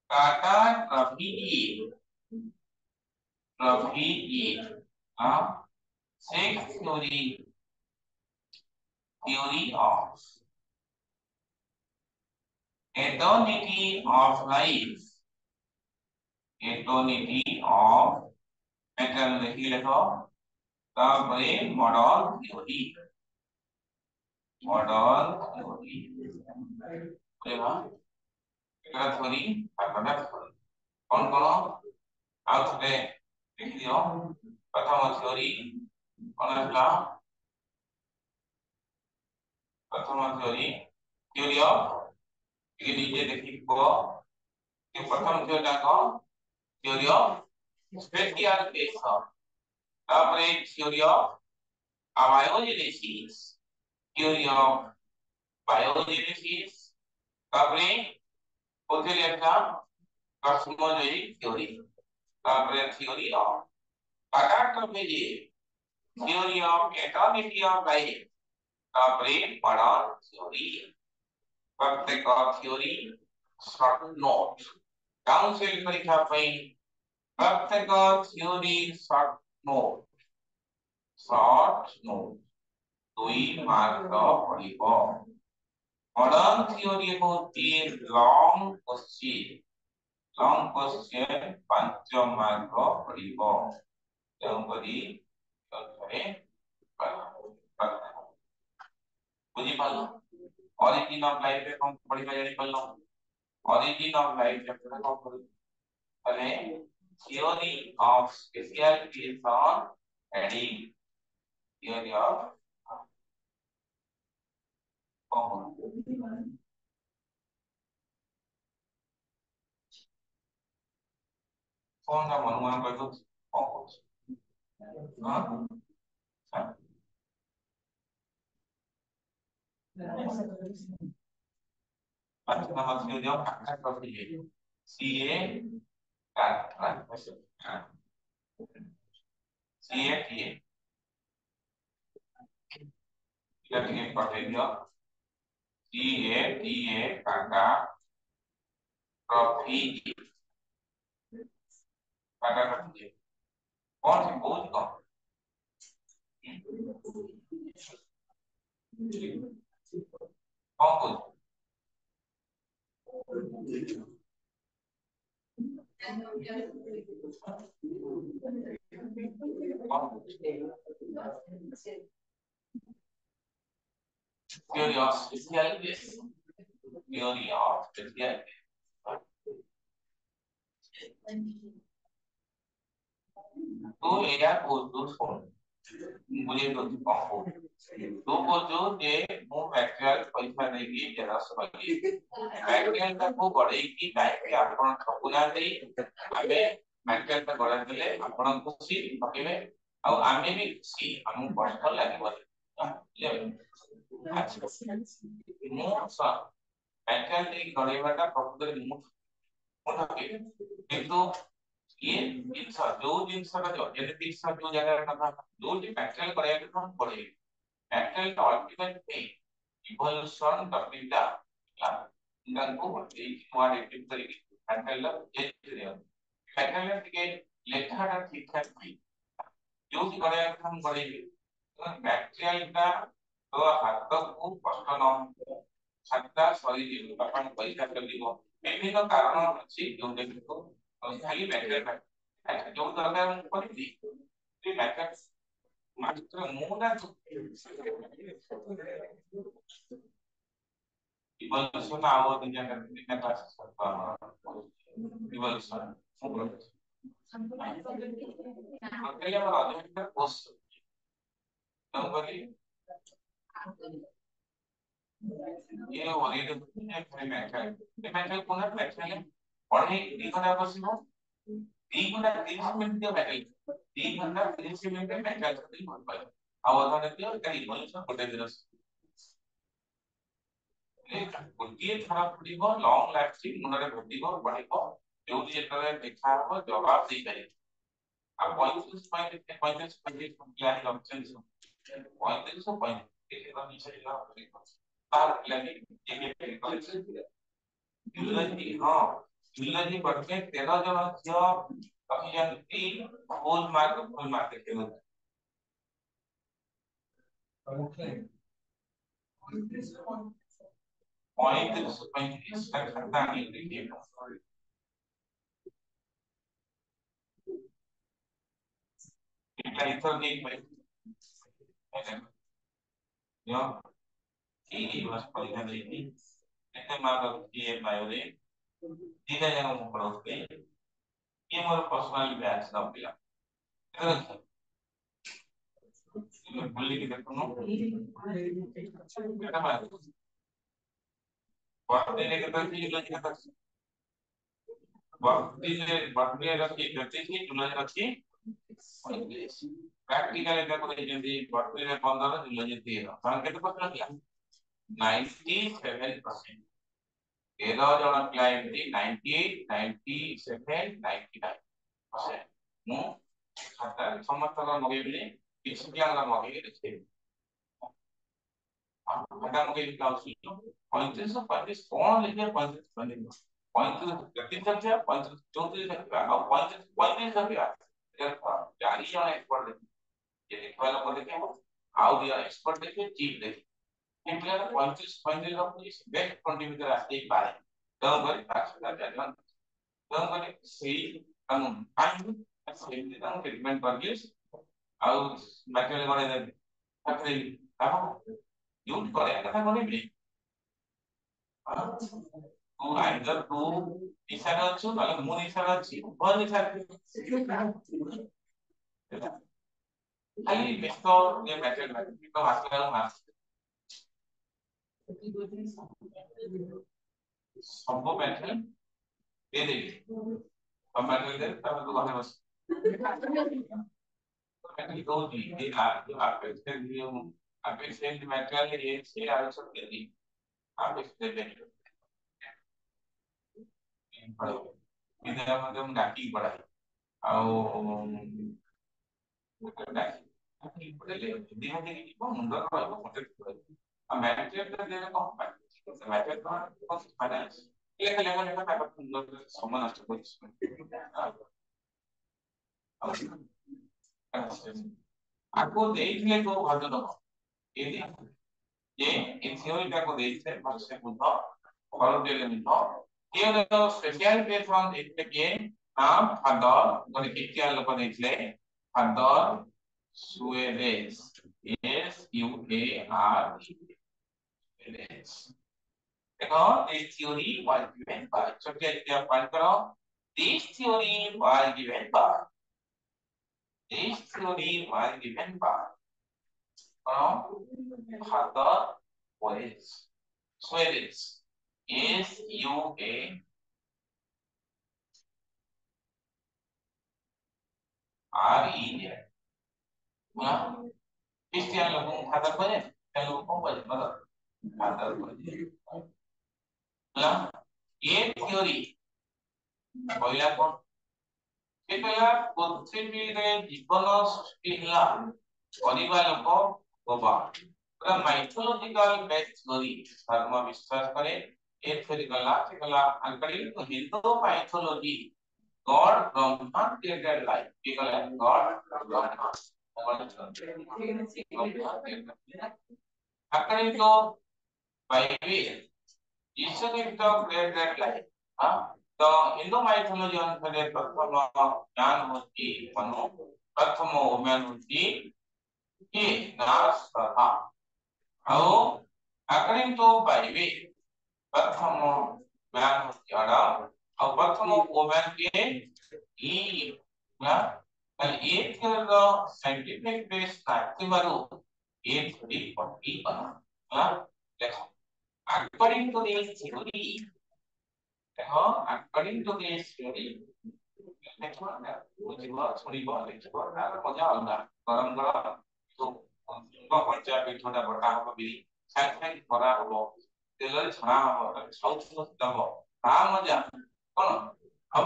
catastrophe sixth theory of eternity of life matter लिखी लिखो तबरे modern theory बोलेगा एकरा theory आकड़ा theory कौन आउ थे लिख दियो प्रथम थ्योरी कौन है प्रथम थ्योरी ऑफ ये नीचे देखिबो कि प्रथम थ्योरी को थ्योरी ऑफ स्पेशल क्रिएशन तापरे theory of biogenesis theory of biogenesis तापरे कोथे लेखा cosmozoic theory तापरे theory of catastrophe theory of eternity of life तापरे modern theory प्रत्येक theory short note काउंसिल परीक्षा ପାଇଁ प्रत्येक theory short note दुई मार्क पड़िबो मॉडर्न थ्योरी होती लॉन्ग क्वेश्चन 5 मार्क पड़िबो तेणु करी करे बुझी पालो origin of life रे हम पढ़िबा जानि पालो origin of life चैप्टर को करू अरे theory of special creation heading theory of कौन सा अनुमान कर दो हां अच्छा हम जो काटा टॉपिक है सीए काटा सीए टीए इधर के पढ़े दियो सीए टीए काटा टॉपिक काटा टॉपिक कौन सी बोझ कौन कौन theory of special case तो एरिया को 2 छोड़ मुझे तो कहो तो बोझो जे मो मटेरियल पैसा देगी जेरस बगी मटेरियल को बड़े की काहे आपण ठकुना देई आमे मटेरियल पे गड़ा देले आपण खुशी पकेबे आ आमे भी खुशी हम कष्ट लागबो मो सा मटेरियल देई गड़ेबाटा प्रकृति मो ठके किंतु ये जिनसा जो जिनसा का जो जेनेटिक्स का जो जगह का जो मटेरियल गड़े के हम पड़े mechanical to ultimate thing evolution terpindah ya dan ko এই তোমার একটি তৈরি mechanical যেতে হবে mechanical থেকে লেখাটা ঠিকঠাক কি যদি করে একদম করে ম্যাটেরিয়ালটা তো হাতକୁ কষ্ট ন হাতটা শরীর তখন পয়সা চলিব বিভিন্ন কারণ ଅଛି ଯୋଉଟା କି ଖାଲି ম্যাটেরিয়াল ଯୋଉ ଦରକାର ମୁଁ କରିବି ମ୍ୟାଟେରିଆଲ ମାତ୍ର ମୁଁ ନା evolution awal dengan kelas evolution makanya kalau kita post kembali ये वाली तो मैटर पुनः मैटर पढ़े 3 घंटा बसनो 3 घंटा 30 मिनट के मैटर 3 घंटा 30 मिनट में मैटर करते हो पाए आवाज आने के कहीं इवोल्यूशन होते दिन ଗୋଟିଏ ଥର ପଡିବ ଲଙ୍ଗ ଲାଷ୍ଟିଂ ମୁଣ୍ଡରେ ଘଟିବ ପଡିବ ଯୋଉଠି ଯେତେବେଳେ ଦେଖା ହବ ଜବାବ ଦେଇପାରିବେ ଆଉ 35 ପିଲାଣି ରଖିଛନ୍ତି 35 ତାର ପିଲାଣି ଜୁଲୋଜି ହଁ ଜୁଲୋଜି ପଢିଲେ 13 ଜଣ ଝିଅ ରଖିଛନ୍ତି ଫୁଲ ମାର୍କ ଦେଖେଇବ 35 का खाता नहीं देखिए इतना नहीं भाई यो ini mas palihan ini kita malah dia mayoria tidak yang memperoleh ini mau personal batch nak bilang terus boleh kita kuno kita mana waktu ini kita waktu ini lagi berarti jumlah lagi practical এটা করে যদি বর্তমানে 15 জুলাই 13 তাহলে কত percent কি 97% 13 জন client 98 97 99% ମୁଁ ଖାତା ସମସ୍ତଙ୍କ ମଗେଇବି କିଛି ପିଲାଙ୍କର ମଗେଇକି ଦେଖେଇବି ଖାତା ମଗେଇକି ଆସୁଛି 35 କଣ ଲେଖିବା 35 33 ସଂଖ୍ୟା 34 ସଂଖ୍ୟା ଆଉ 35 ସଂଖ୍ୟା ଚାରି ଜଣ ଏକ୍ସପର୍ଟ ଦେଖିବେ ये देखने वाला को देखे आओ दिया एक्सपर्ट देखे चीफ देखे इंडिया का 35 लोग इस बेस्ट कंट्रीब्यूटर आते ही पाए तो बड़े ताकतवर जान तो बड़े सही कानून आइन सही दिन ट्रीटमेंट कर दिए आओ मटेरियल बने दे ताकि आप यूज करे कथा कोनी भी तो आइदर तू इशारा अच्छो मतलब मुन इशारा अच्छी ऊपर इशारा खाली बेस्तो ये मटेरियल तो आजकल मास सबको मटेरियल दे देगी अब मटेरियल दे तब तो कहने बस मटेरियल दो दी ये आप एक्सटेंड मटेरियल ये से आ सकते हैं आप एक्सटेंड देंगे इधर मतलब डाकी पड़ा है आओ डाकी पड़े दिन दिन को मुंडा का मटेरियल अब मटेरियल का देना कौन पाए मटेरियल का कौन फाइनेंस लेकिन लेकिन लेकिन आप सुंदर सामान अच्छा कोई आपको देखने को भजन ये ये इन थ्योरी को देखते हैं से बुद्ध और डेलिमिट ये जो स्पेशल प्लेटफॉर्म देखते के नाम फादर মানে কিতিয়া লোক দেখলে ফাদর সুয়েরেস S U A R S देखो this theory was given by छोटे क्या पढ़ करो this theory was given by This theory was given by Father Swedish. Swedish. Suarez. Well, Christian लोगों Father Swedish. Christian लोगों को बोले मदर Father Swedish. Well, ये theory पहला कौन? ये पहला पृथ्वी रे जीवन सृष्टि हिला परिवार लोग गोबा पूरा माइथोलॉजिकल बेस्ड थ्योरी धर्म विश्वास करे एक थ्योरी गला अनकड़ी तो Hindu mythology God Brahma created life ये गला गॉड ब्रह्मा अकड़ी तो Bible Ishwar is the created life हां तो हिंदू माइथोलॉजी अनुसार प्रथम ज्ञान होती मनु प्रथम ओमेन होती कि नाश था ଆଉ according to Bible प्रथम man होती आदम और प्रथम woman के ई ना कल एक का scientific base नाट्य बारू एक थोड़ी पट्टी बना ना देखो according to this theory देखो according to this theory देखो ना बुझिबा सुनिबा देखो ना मजा आउला गरम गरम तो पंचायत पिठोटा बटा हो बिरी साइड साइड भरा हो तेल छଣା हो साउथ दबो ता मजा कोन अब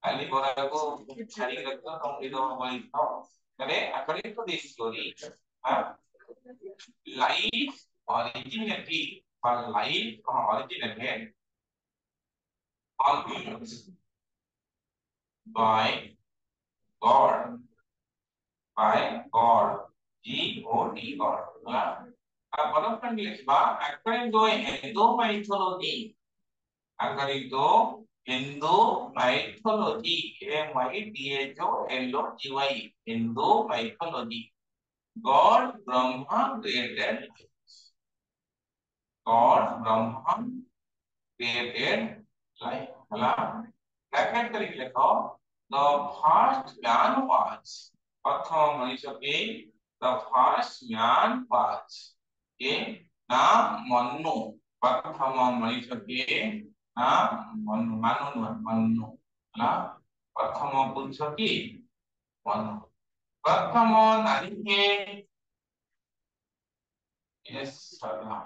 खाली बरा को छाड़ी रखो तो ये दो बोली तो करे according to this story life originally or life originated always by God G-O-D God According to Hindu mythology M-I-T-H-O-L-O-G-Y Hindu mythology God Brahma created life bracket करके लिखो the first man was प्रथम मनुष्य के the first man was के नाम मनु प्रथम मनुष्य के नाम मनु ना प्रथम पुरुष की मनु प्रथम नारी के यस सरला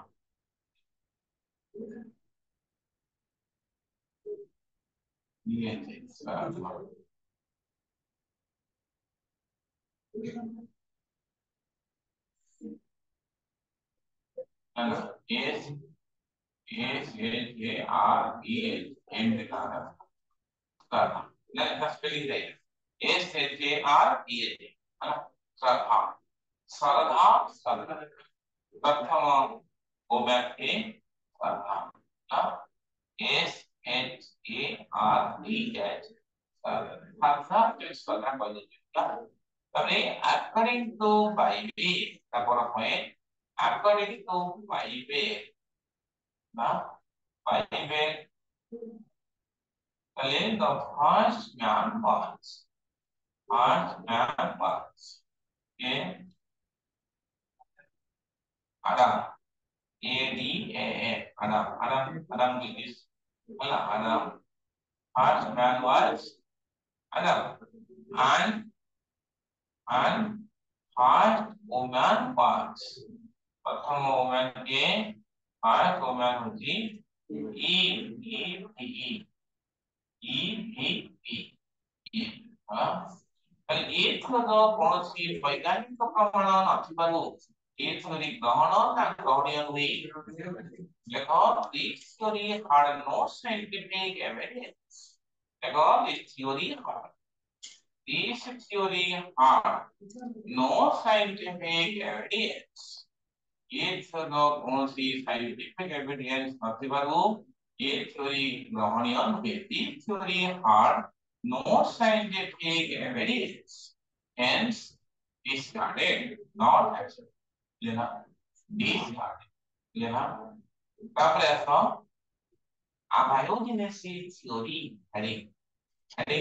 ये सरला S-H-A-R-E-H-M लिखा है सरला ना स्पेलिंग चाहिए S-H-A-R-E-H है ना सरला सरला प्रथम ओमेन के सरला ना S-H-A-R-E-H सरला टेक्स्ट सरला बोलिए तबे according to Bible তারপর হয় according to Bible না Bible তাহলে the first man was in Adam A-D-A-M Adam is Adam first man was Adam and first woman was प्रथम woman के first woman होती एक कौनसी वैज्ञानिक प्रमाण नथिबारु ए थ्योरी ग्रहण ना ग्रहणीय हुई देखो this theory had no scientific evidence देखो this theory had no scientific evidence ये कौनसी scientific evidence नथिबारु ये थ्योरी ग्रहणीय हुई this theory had no scientific evidence hence discarded not accepted लेना discarded लेना तापर आसो abiogenesis theory heading the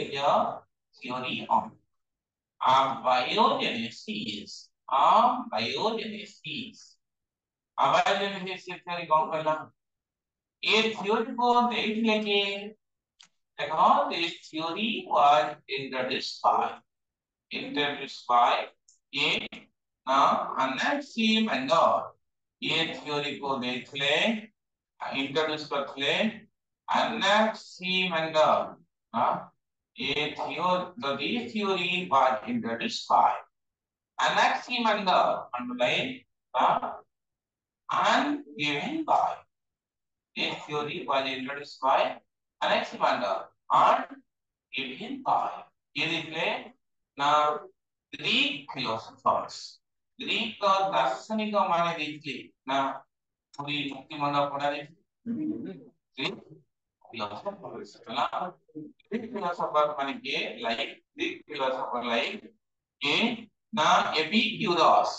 theory on abiogenesis. Abiogenesis. Abiogenesis theory कौन कहला? ये theory को देखने के देखो this theory was introduced by ये ना Anaximander. ये theory को देख ले इंट्रोड्यूस करते Anaximander. हाँ ये theory was introduced by Anaximander underline and given by. This theory was introduced by Anaximander and given by. ये देख ले ना ग्रीक philosophers. ग्रीक दार्शनिक माने देख ले ना पूरी मुक्ति मंडप पढ़ा दे ग्रीक philosophers ना ग्रीक philosopher माने के like Greek philosopher like के ना Epicurus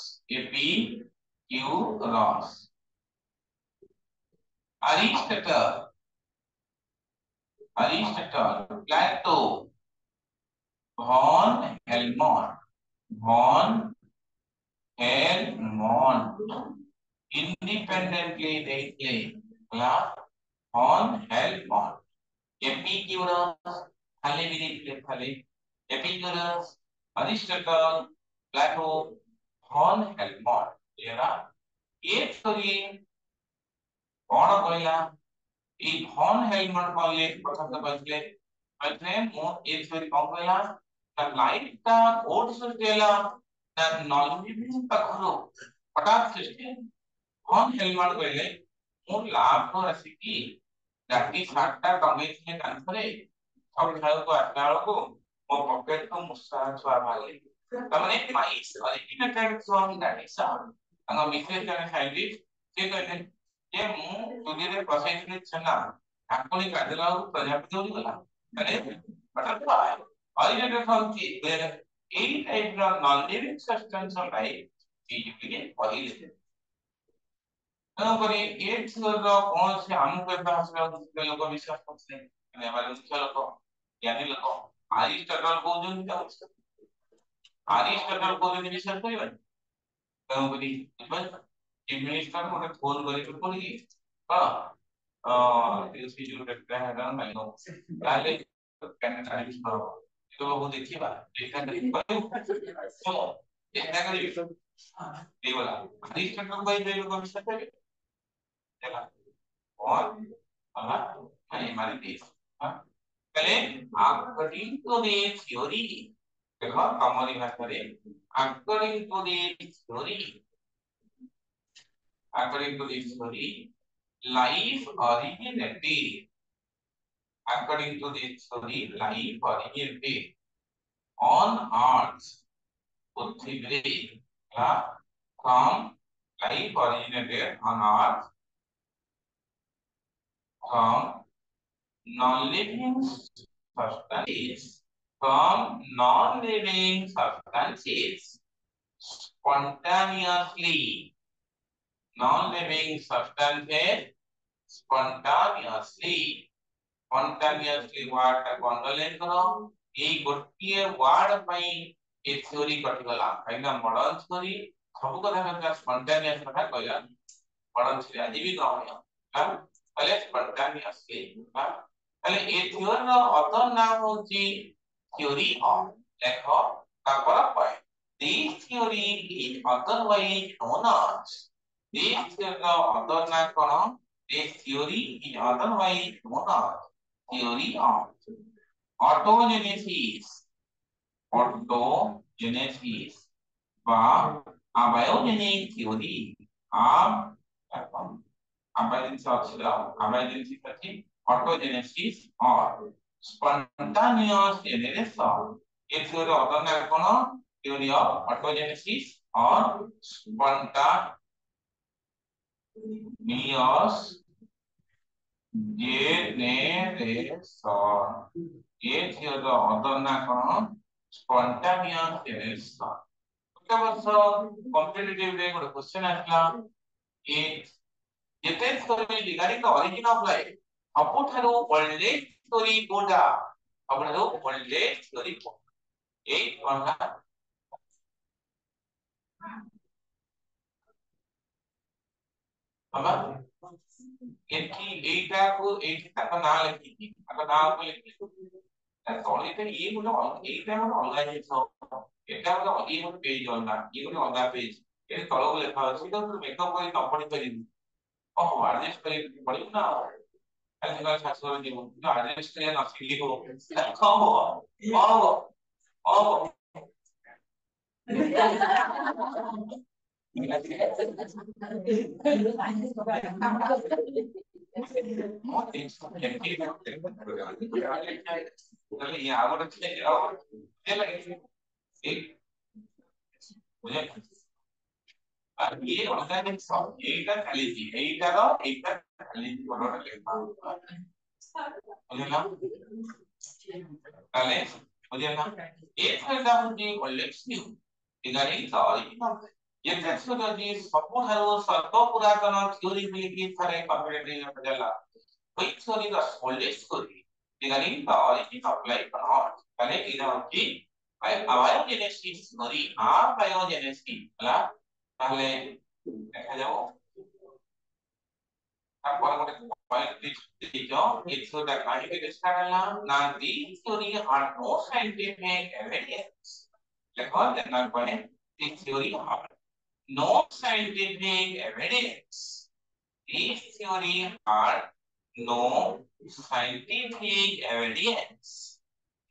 Aristotle Plato von Helmont independently they claim von Helmont Epicurus Epicurus Aristotle Plato von Helmont ये थ्योरी कौन कहला ई von Helmont कहले प्रथम कहले मो ए थ्योरी कौन कहला द लाइट ता ओड सृष्टिला द नॉलेज पाखरो हठात सृष्टि von Helmont कहले मो लाभ राशि की राती 7टा टंगेइथिले कांथरे सकाळ को 8टा को मो पॉकेट को मुस्सा छुआ भाले तमने माइस originated from that sound ang Mrs जने साइंटिस्ट से कहले जे मु दुनिया प्रोसेस छना आपने काजला प्रजापति होली गला अरे बटरफ्लाई originated from की any type of non living substance of life की ये पहिले तेणुकरी ये थ्योरी कौन से हमको भाषा लोक विश्वास करते हैं हमारे मुख्य लोक ज्ञानी लोक अरिस्टोटल को जो अरिस्टोटल को जो विश्वास करिबन तेणुकरी चीफ मिनिस्टर को फोन करके पड़ी हां सी जो रहता है ना मैं ताले कनाडा में तो वो देखिबा देखा करी चलो देखा करी ये वाला अरिस्टोटल को ये लोग विश्वास करे चला और हमारे देश पहले according to the theory देखो हमारी भाषा में according to the theory life originated according to the theory life originated on earth Prithvi from life originated on earth from non-living substances spontaneously non-living substances spontaneously word underline करो ये गोटिए word पई ये theory कटिगला काइना modern theory सब कथा का spontaneous कथा कहला modern theory आज भी ग्रहणीय हां पहले स्पॉन्टेनियसली हां पहले ये थ्योरी रो अदर नाम होची थ्योरी ऑफ देखो कापर पय this theory is otherwise known as this theory रो अदर नाम कोन this theory is otherwise known as theory of autogenesis বা abiogenetic theory abiogenesis আছে autogenesis or spontaneous generation এই থিওরি অর্থাৎ কোন theory of autogenesis or spontaneous generation ये theory অর্থাৎ কোন spontaneous generation बस कॉम्पिटिटिव रे ଗୋଟେ क्वेश्चन आसला ए जेते story regarding the origin of life सबठारो ओल्डेस्ट स्टोरी कोडा सबठारो ओल्डेस्ट स्टोरी ए कोनला हमा ଏଠି ଏଇଟାକୁ ଏଇଠି ତାଙ୍କ ନାଁ ଲେଖିକି ତାଙ୍କ ନାଁ ଉପରେ ଲେଖିକି ତଳେ ଇଏ ଗୋଟେ ଏଇଟା ଗୋଟେ ଅଲଗା ଜିନିଷ ଏଟା ଗୋଟେ ଇଏ ଗୋଟେ ପେଜ ଅଲଗା ଇଏ ଗୋଟେ ଅଲଗା ପେଜ ଏ ତଳକୁ ଲେଖା ଅଛି ସେଇଟା ମେକଅପ୍ କରି ନ ପଢି ପାରିବି ଓହୋ ଆଡଜଷ୍ଟ କରି ପଢିବୁ ନା ଆଜିକାଲି ଶାଶୁଘର ଯିବୁ ଆଡଜଷ୍ଟ କରିବା ନ ଶିଖିବୁ କଣ ହବ କଣ ହବ କଣ ହବ ये ऑर्गेनिक सॉल्ट एटा खाली एटारो एटा खाली बडोटा लेखा बुझला ताले बुझला एटा होती कलेक्शन दिगारी सॉरी ये टेक्स्ट ଯଦି ସବୁଠାରୁ ସର୍ବ ପୁରାତନ ଥିଓରି ମିଳିକି ଥରେ କମ୍ପିଟେଟିଭ ପଚାରିଲା which theory the oldest theory regarding the origin of life on earth ତାହେଲେ ଏଇଟା ହଉଛି ବାୟୋଜେନେସିସ୍ theory ବାୟୋଜେନେସିସ୍ ହେଲା ତାହେଲେ ଦେଖାଯାଉ ତାପରେ ଗୋଟେ ପଏଣ୍ଟ ଦେଇଛ ଏଥିଟା କାହିଁକି ଚେଷ୍ଟା କଲା ନା these theory are no scientific evidence ଲେଖ ଦେନା ପରେ these theory are no scientific evidence these theory are no scientific evidence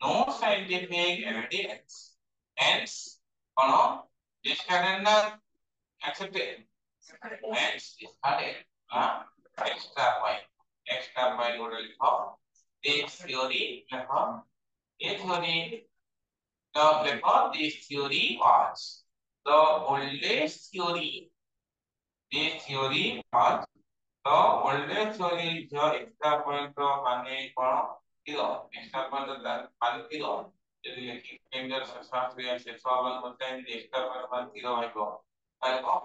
no scientific evidence hence kono discarded na accepted hence discarded extra point ଗୋଟେ ଲେଖ this theory ଲେଖ ଏ theory ଲେଖ this theory was the oldest theory this theory was the oldest theory जो extra point माने कोन kilo extra point मान kilo যদি লিখি কেন্দ্র শাস্ত্রীয় শেষাবল করতে extra point মান কিলো হইব তাহলে কোন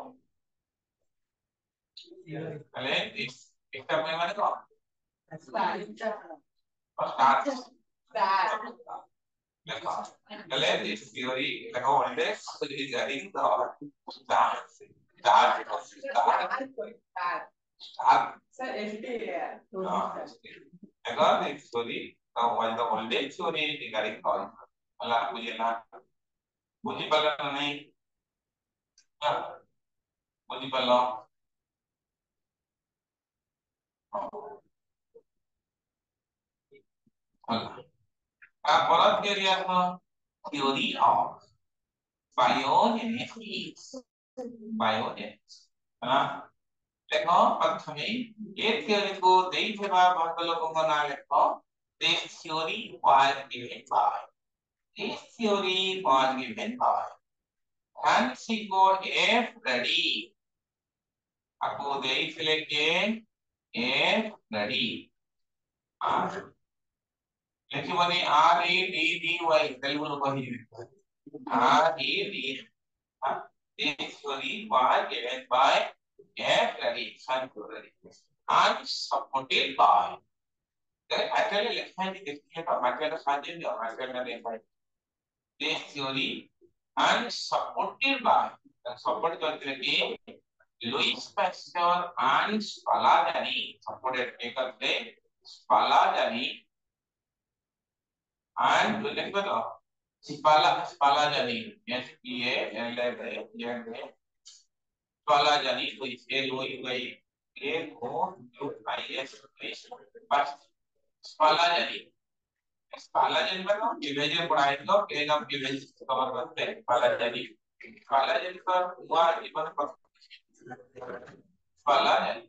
তাহলে extra point মানে কোন start লেখা তাহলে this theory লেখা oldest regarding the start Again, this theory, one the oldest theory regarding all. Allah बुझेला बुझी पाला नहीं बुझी पाला apa theory apa theory of biogenesis biogenesis हाँ देखो प्रथमे ये theory को देखिबा बहुत लोगों का नाम लिखो this theory was given by this theory was given by Francisco F. Redi आपको देखले के F. Redi लिखिबनी R-E-D-D-Y तेलुगु कहिबे R-E-D this theory was given by F. Redi and supported by actually लेखन देखिए तो मैटेरियल साजिए और मैटेरियल देखा this theory and supported by support करते हैं Louis Pasteur and Spallanzani supported करते Spallanzani and लेखन Spallanzani S-P-A-L-L-A-N-A Spallanzani तो इसके Louis Spallanzani Spallanzani मतलब इमेजिन पढ़ाई तो केन ऑफ इमेज कवर करते हैं Spallanzani का हुआ इवन Spallanzani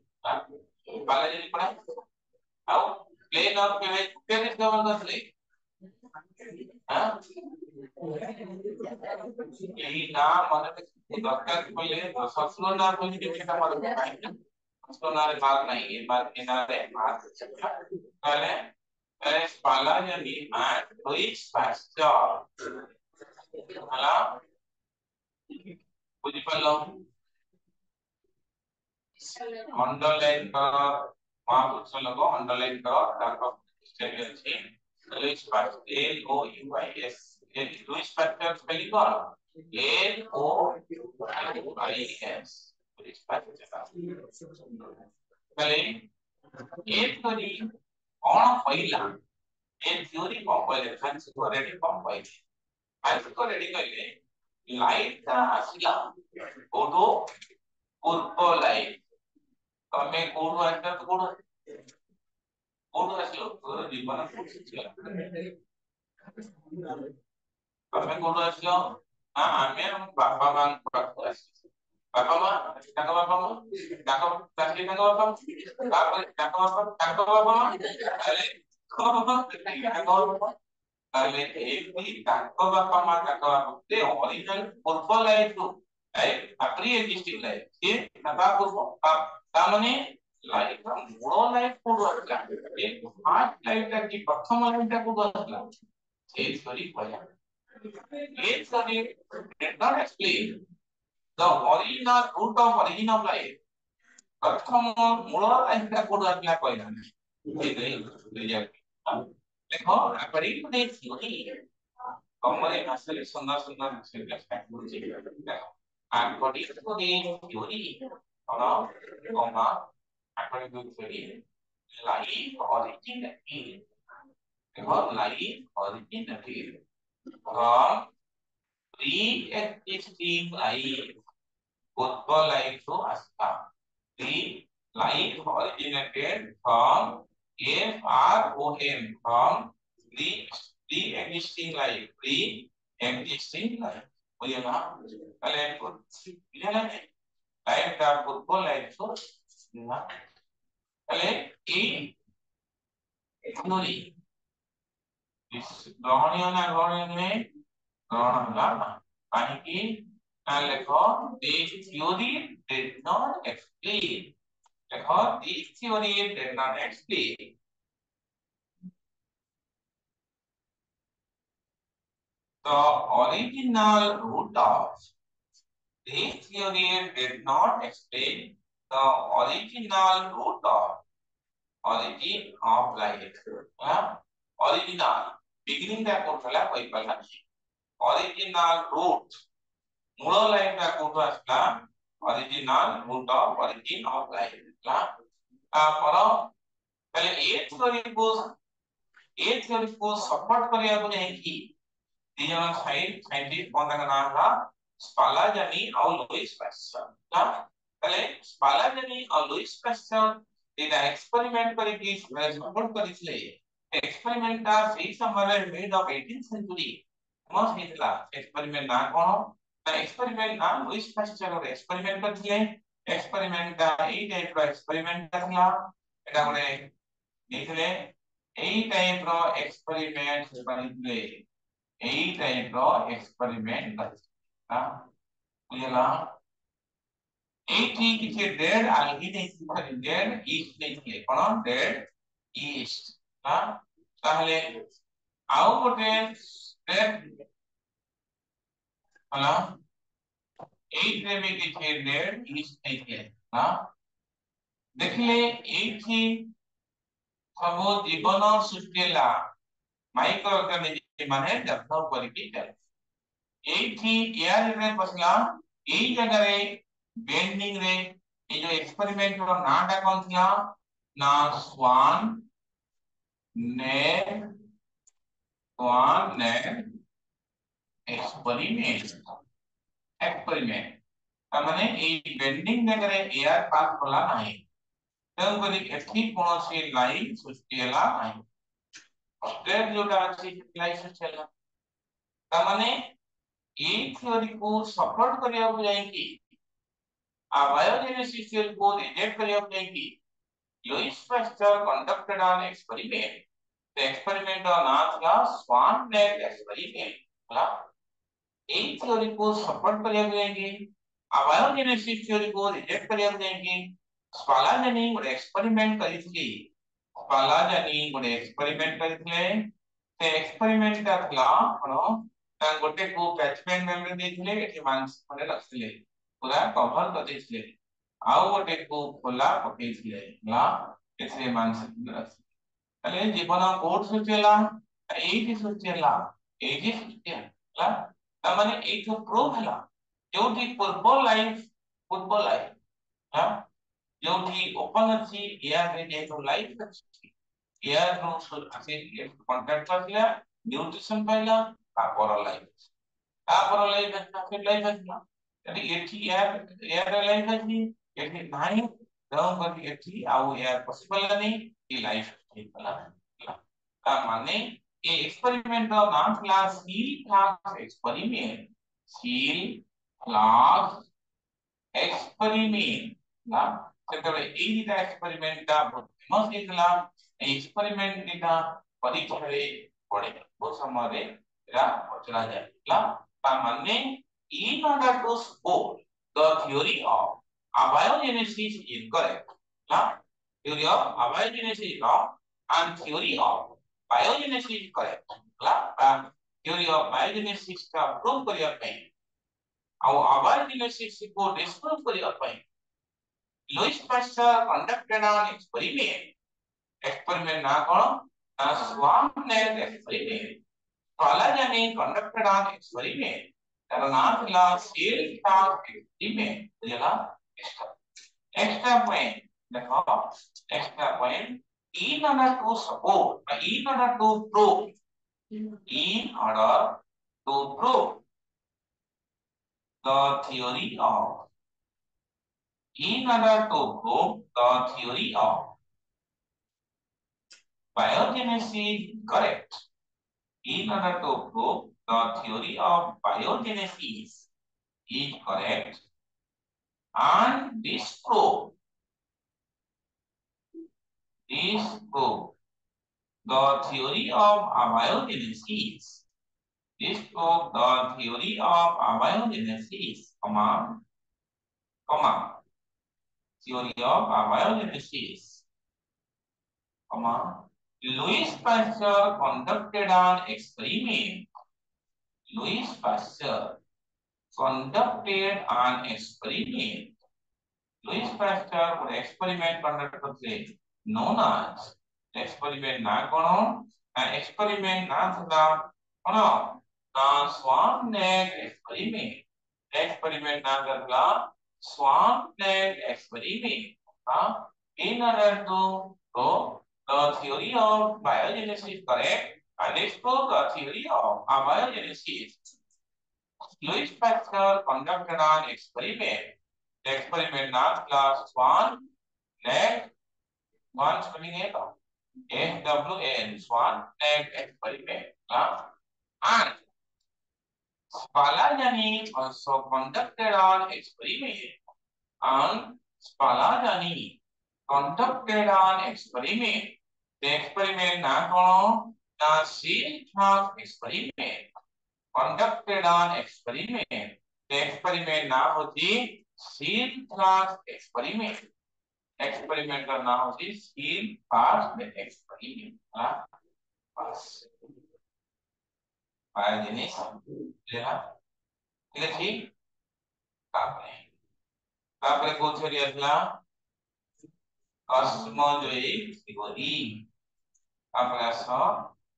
पढ़ाई आओ प्लेन ऑफ इमेज केन कवर करते हैं हाँ यही नाम मतलब डॉक्टर पहले ससुर नाम तो नहीं कितना मालूम है ससुर नाम बात नहीं ये बात किनारे बात पहले Spallanzani and Louis Pasteur ହେଲା ବୁଝି ପାରିଲ अंडरलाइन करो महापुरुष लोग अंडरलाइन करो ताको स्टेप ଅଛି Louis Pasteur L-O-U-I-S Louis Pasteur spelling करो L-O-U-I-S पहले ए थ्योरी कौन पहिला ए थ्योरी कौन पहिले फ्रांस को रेडी कौन पहिले फ्रांस को रेडी कइले लाइट का आसिला ओडो पूर्व लाइट तमे कोड आइता तो कोड आसिलो तो जीवन तमे कोड आसिलो हां आमे बापा मां पाखु आसी बापा मां ताका बापा मां ताका ताके ताका बापा ताका ताका बापा ताका बापा मां अरे ताका बापा ताले एक भी ताका बापा मां ताका बापा ते ओरिजिनल पूर्व लाइफ तो प्री एग्जिस्टिंग लाइफ ये नता पूर्व ता माने लाइफ का मूल लाइफ कोड आसला एक फास्ट लाइफ का की प्रथम लाइफ का कोड आसला ए सॉरी भया ए sorry did not explain the original root of origin of life प्रथम मूल लाइफ का कोड आसला कहला ए नहीं रिजल्ट देखो according to the theory कमरे भाषा सुंदर सुंदर भाषा according to the theory comma according to the theory life originated life originated from pre-existing life football life to asta the life originated from FROM from the pre-existing life pre-existing life मुझे ना life को ये ना life का football life को ना पहले ई theory इस ग्रहणीय में ग्रहण ना पानी की ना लिखो this theory did not explain लिखो this theory did not explain the original root of this theory did not explain the original root of origin of life original beginning का कोड चला कोई पता नहीं original root मूल life का code असला original root of origin of life ला पर पहले ए थ्योरी को सपोर्ट करिया को नहीं की दी जन साइंटिस्ट कौन का नाम था स्पालाजानी और लुइस पास्चर ना पहले स्पालाजानी और लुइस पास्चर एटा एक्सपेरिमेंट करके सपोर्ट करिसले एक्सपेरिमेंट ता सेई समय मिड ऑफ 18th सेंचुरी मस हेतला एक्सपेरिमेंट ना कोन ता एक्सपेरिमेंट ना लुइस पास्चर रे एक्सपेरिमेंट करथिले एक्सपेरिमेंट ता ए टाइप रो एक्सपेरिमेंट करला एटा कोने देखले ए टाइप रो एक्सपेरिमेंट करथिले ए टाइप रो एक्सपेरिमेंट करथिला बुझला एठी किछि डेड आलगी नहीं डेड ईस्ट नहीं कोन डेड ईस्ट ना ताहले आउ गोटे स्टेप हला एट रे में किछि डेड ईस्ट नहीं ना देखले एठी सब जीवन सृष्टिला माइक्रो ऑर्गेनिज्म माने डेवलप करके चले एठी एयर रे बसला एई जगह रे बेंडिंग रे ये जो एक्सपेरिमेंट रो नाटा कोन थिला ना स्वान ने एक्सपेरिमेंट माने ए बेंडिंग जगह रे एयर पास होला नाही तब करी एठी कोनोसी लाइन सृष्टिला नाही स्टेप जोटा अछि लाइन सृष्टिला त माने ए थ्योरी को सपोर्ट करिया को जाय कि आ बायोजेनेसिस थ्योरी को रिजेक्ट करिया को जाय कि Louis Pasteur conducted an experiment the experiment का नाम था स्वान नेट एक्सपेरिमेंट होला ए थ्योरी को सपोर्ट करिया को जाय कि आ बायोजेनेसिस थ्योरी को रिजेक्ट करिया को जाय कि स्पालाजानी ଗୋଟେ एक्सपेरिमेंट करिथि स्पालाजानी ଗୋଟେ एक्सपेरिमेंट करिथले से एक्सपेरिमेंट ता थला कोन ता गोटे को कैचमेंट मेमोरी देथिले एठी मानस माने रखथिले पूरा कवर कर देथिले आउ गोटे को खोला पकेथिले ना एथे मानस रखथिले तले जीवन कोड सुचेला एठी सुचेला ता माने एठो प्रूव हला जोठी पूर्व लाइफ हां जोठी ओपन अछि एयर रे जेतो लाइफ अछि एयर रो आसे कांटेक्ट करला न्यूट्रिशन पाइला तापर लाइफ तापर लाइफ फिर लाइफ अछि यदि एठी एयर लाइफ अछि एठी नाही तो कर एठी आउ एयर पॉसिबल नहीं कि लाइफ होला ता माने ए एक्सपेरिमेंट रो नाम थला seal class experiment seal class experiment ना सेतबे एई दिटा एक्सपेरिमेंट ता फेमस दिखला एक्सपेरिमेंट दिटा परीक्षा रे पड़े वो समय रे एरा पचरा जायला ता माने in order to support the theory of abiogenesis is correct ना theory of abiogenesis is wrong and theory of biogenesis is correct ना theory of biogenesis का prove करिया ପାଇଁ ଆଉ abiogenesis को disprove करिया ପାଇଁ Louis Pasteur conducted an experiment ना कौन ना swarm net experiment Palajani conducted an experiment ତାର ନାଁ ଥିଲା ସେଲ୍ ଟାସ୍କ ଏକ୍ସପେରିମେଣ୍ଟ ବୁଝିଲା ଏକ୍ସଟ୍ରା ପଏଣ୍ଟ ଦେଖ extra point in order to support in order to prove in order to prove the theory of in order to prove the theory of biogenesis correct in order to prove the theory of biogenesis is correct and disprove the theory of abiogenesis. Disprove the theory of abiogenesis, theory of abiogenesis, Louis Pasteur conducted an experiment. Louis Pasteur conducted an experiment. Louis Pasteur would experiment conducted known as experiment ना कौन experiment ना था कौन ना swarm net experiment ना करला swarm net experiment हाँ in order to prove the theory of biogenesis correct and explore the theory of abiogenesis. Louis Pasteur conducted an experiment. The experiment ना था swarm net one spelling है तो SWAN swan egg experiment and Spallanzani also conducted an experiment and Spallanzani conducted an experiment. The experiment ना कौन ना seal flask experiment conducted an experiment. The experiment ना होती seal flask experiment. Experiment का नाम होती स्कील पास में एक्सपेरिमेंट पास बायोजेनिस लेना ठीक है ठीक तापरे को थ्योरी असला कॉस्मोजोइक थ्योरी तापरे आसा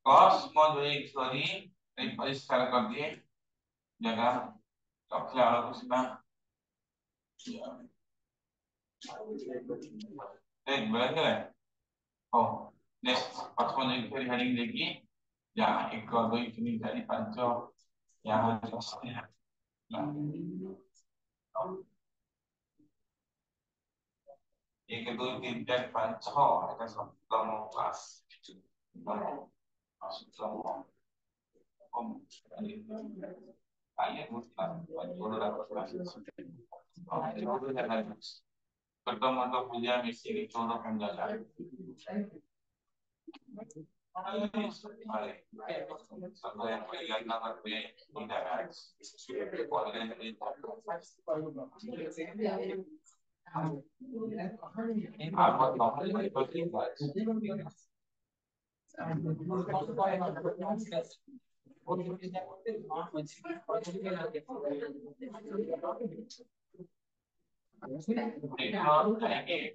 कॉस्मोजोइक थ्योरी एक परिष्कार कर दिए जगह तखला कुछ ना एक बंद है ओ नेक्स्ट कॉस्मोजोइक थ्योरी हेडिंग देखिए या एक दो तीन चार पांच यहाँ एक दो तीन चार पांच छह এটা সপ্তম class pertemuan punya misi contoh penjelasan sampai yang pilihan nomor B tidak apa nomor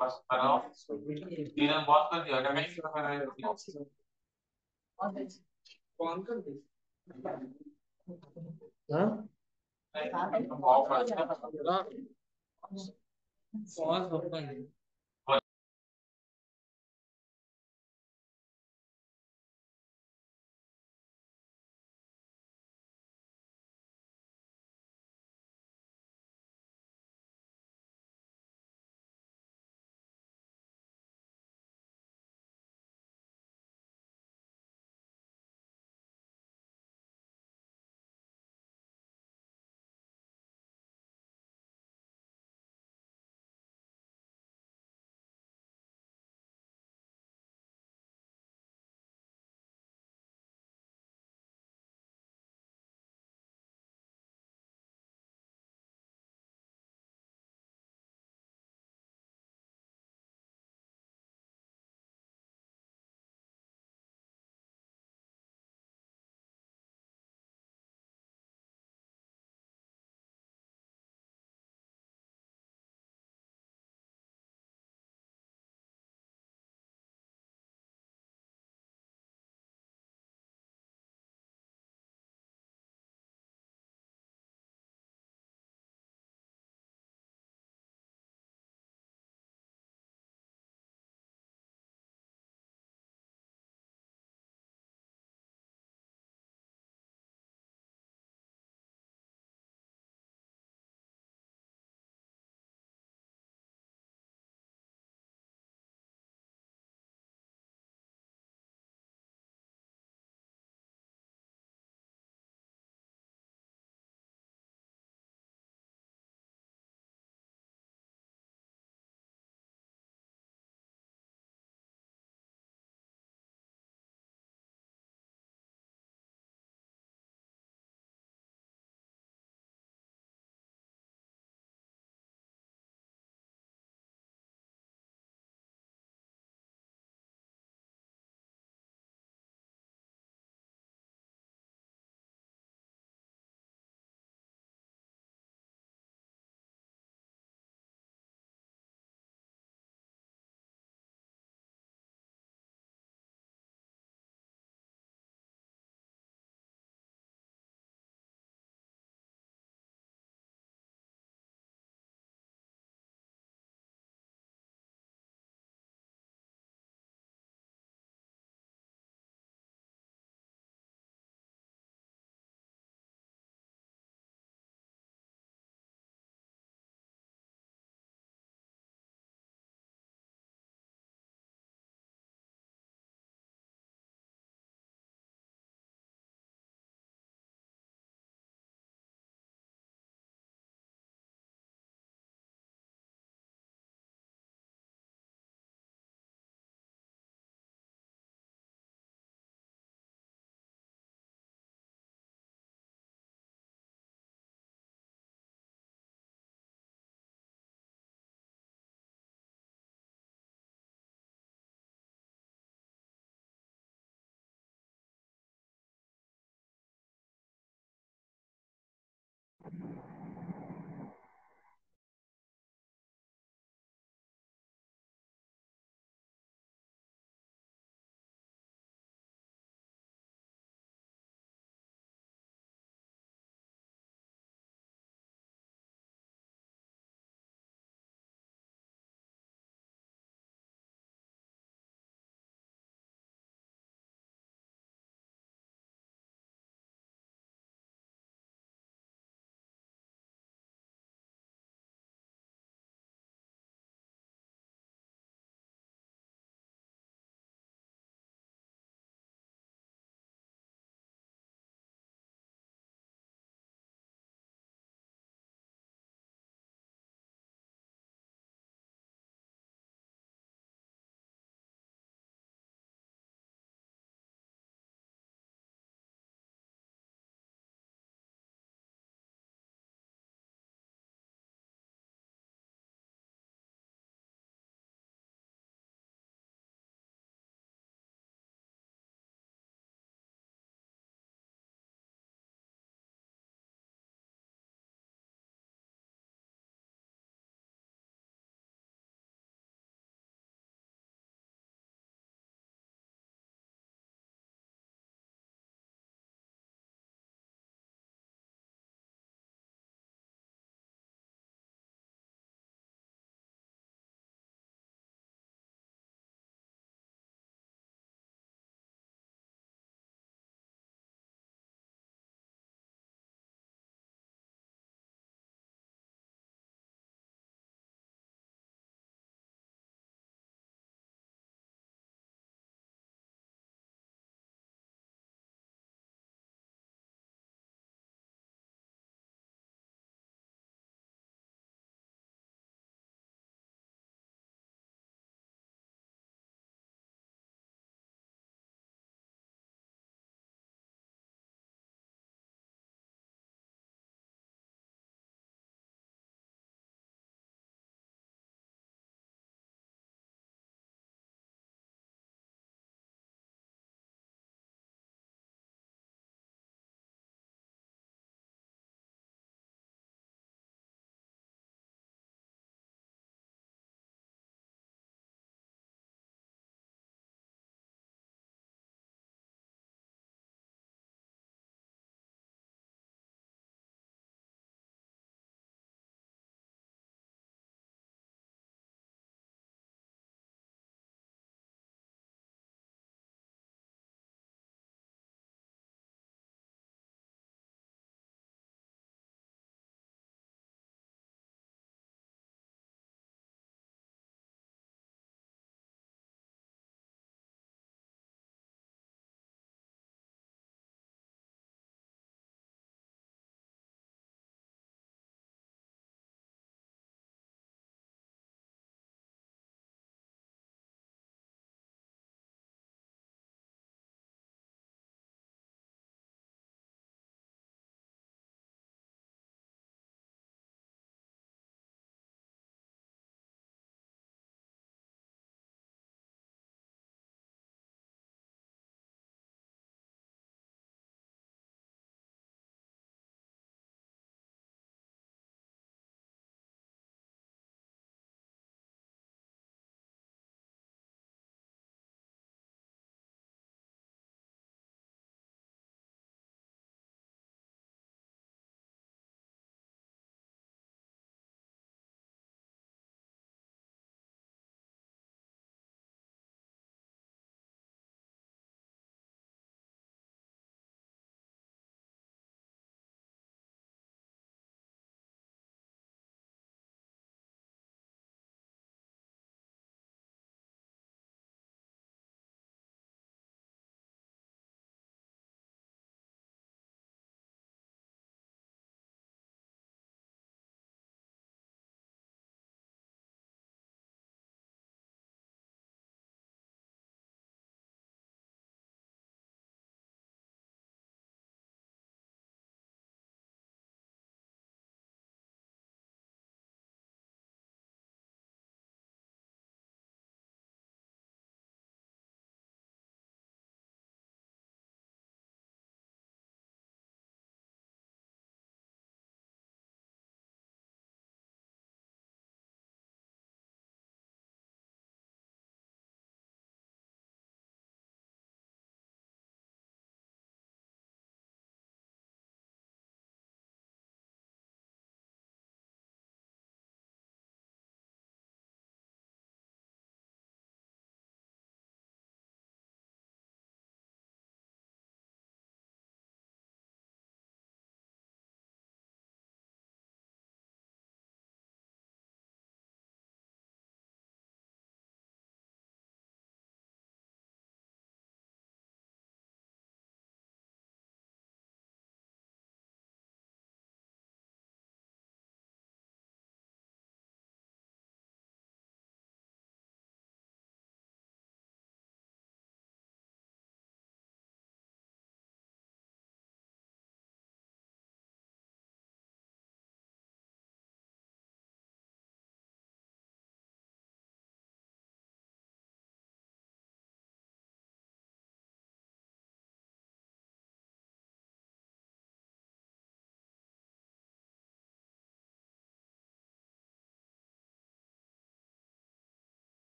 pas kalau di dalam bot tuh dia ada mix कौन कर दे हां Pause open.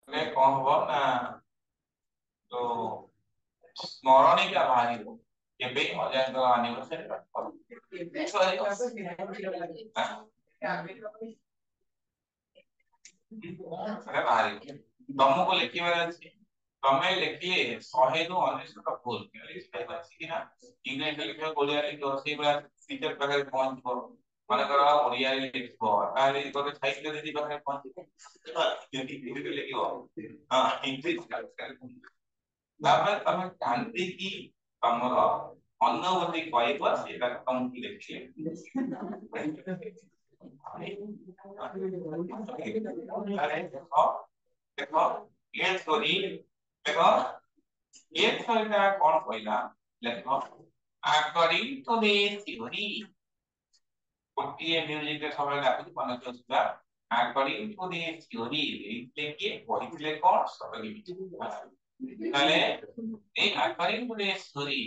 रे कौन हो ना तो स्मरणिका बाहर केबे अजयंत एनिवर्सरी बाहर तुमको लिखिबार अछि तमे लिखिए 100 नु 19 भूल कि ना इंग्लिश लिखियो ओडिया लिखियो से बला टीचर पाखे पहुंचबो माने करा ओडिया लिखबो ताले कोते साहित्य दीदी पाखे पहुंचबो हिंदी लिखियो हां इंग्लिश तापर तमे जानते कि तमरो अनुभूति कहबो सेटा तुम लिखिए अरे देखो देखो ये स्टोरी देखो ये स्टोरीटा कौन कहला देखो according to the theory गोटे म्यूजिक रे समय लागु मन जोसला according to the theory लेके कहितले कोन सतगी ताले ए according to the theory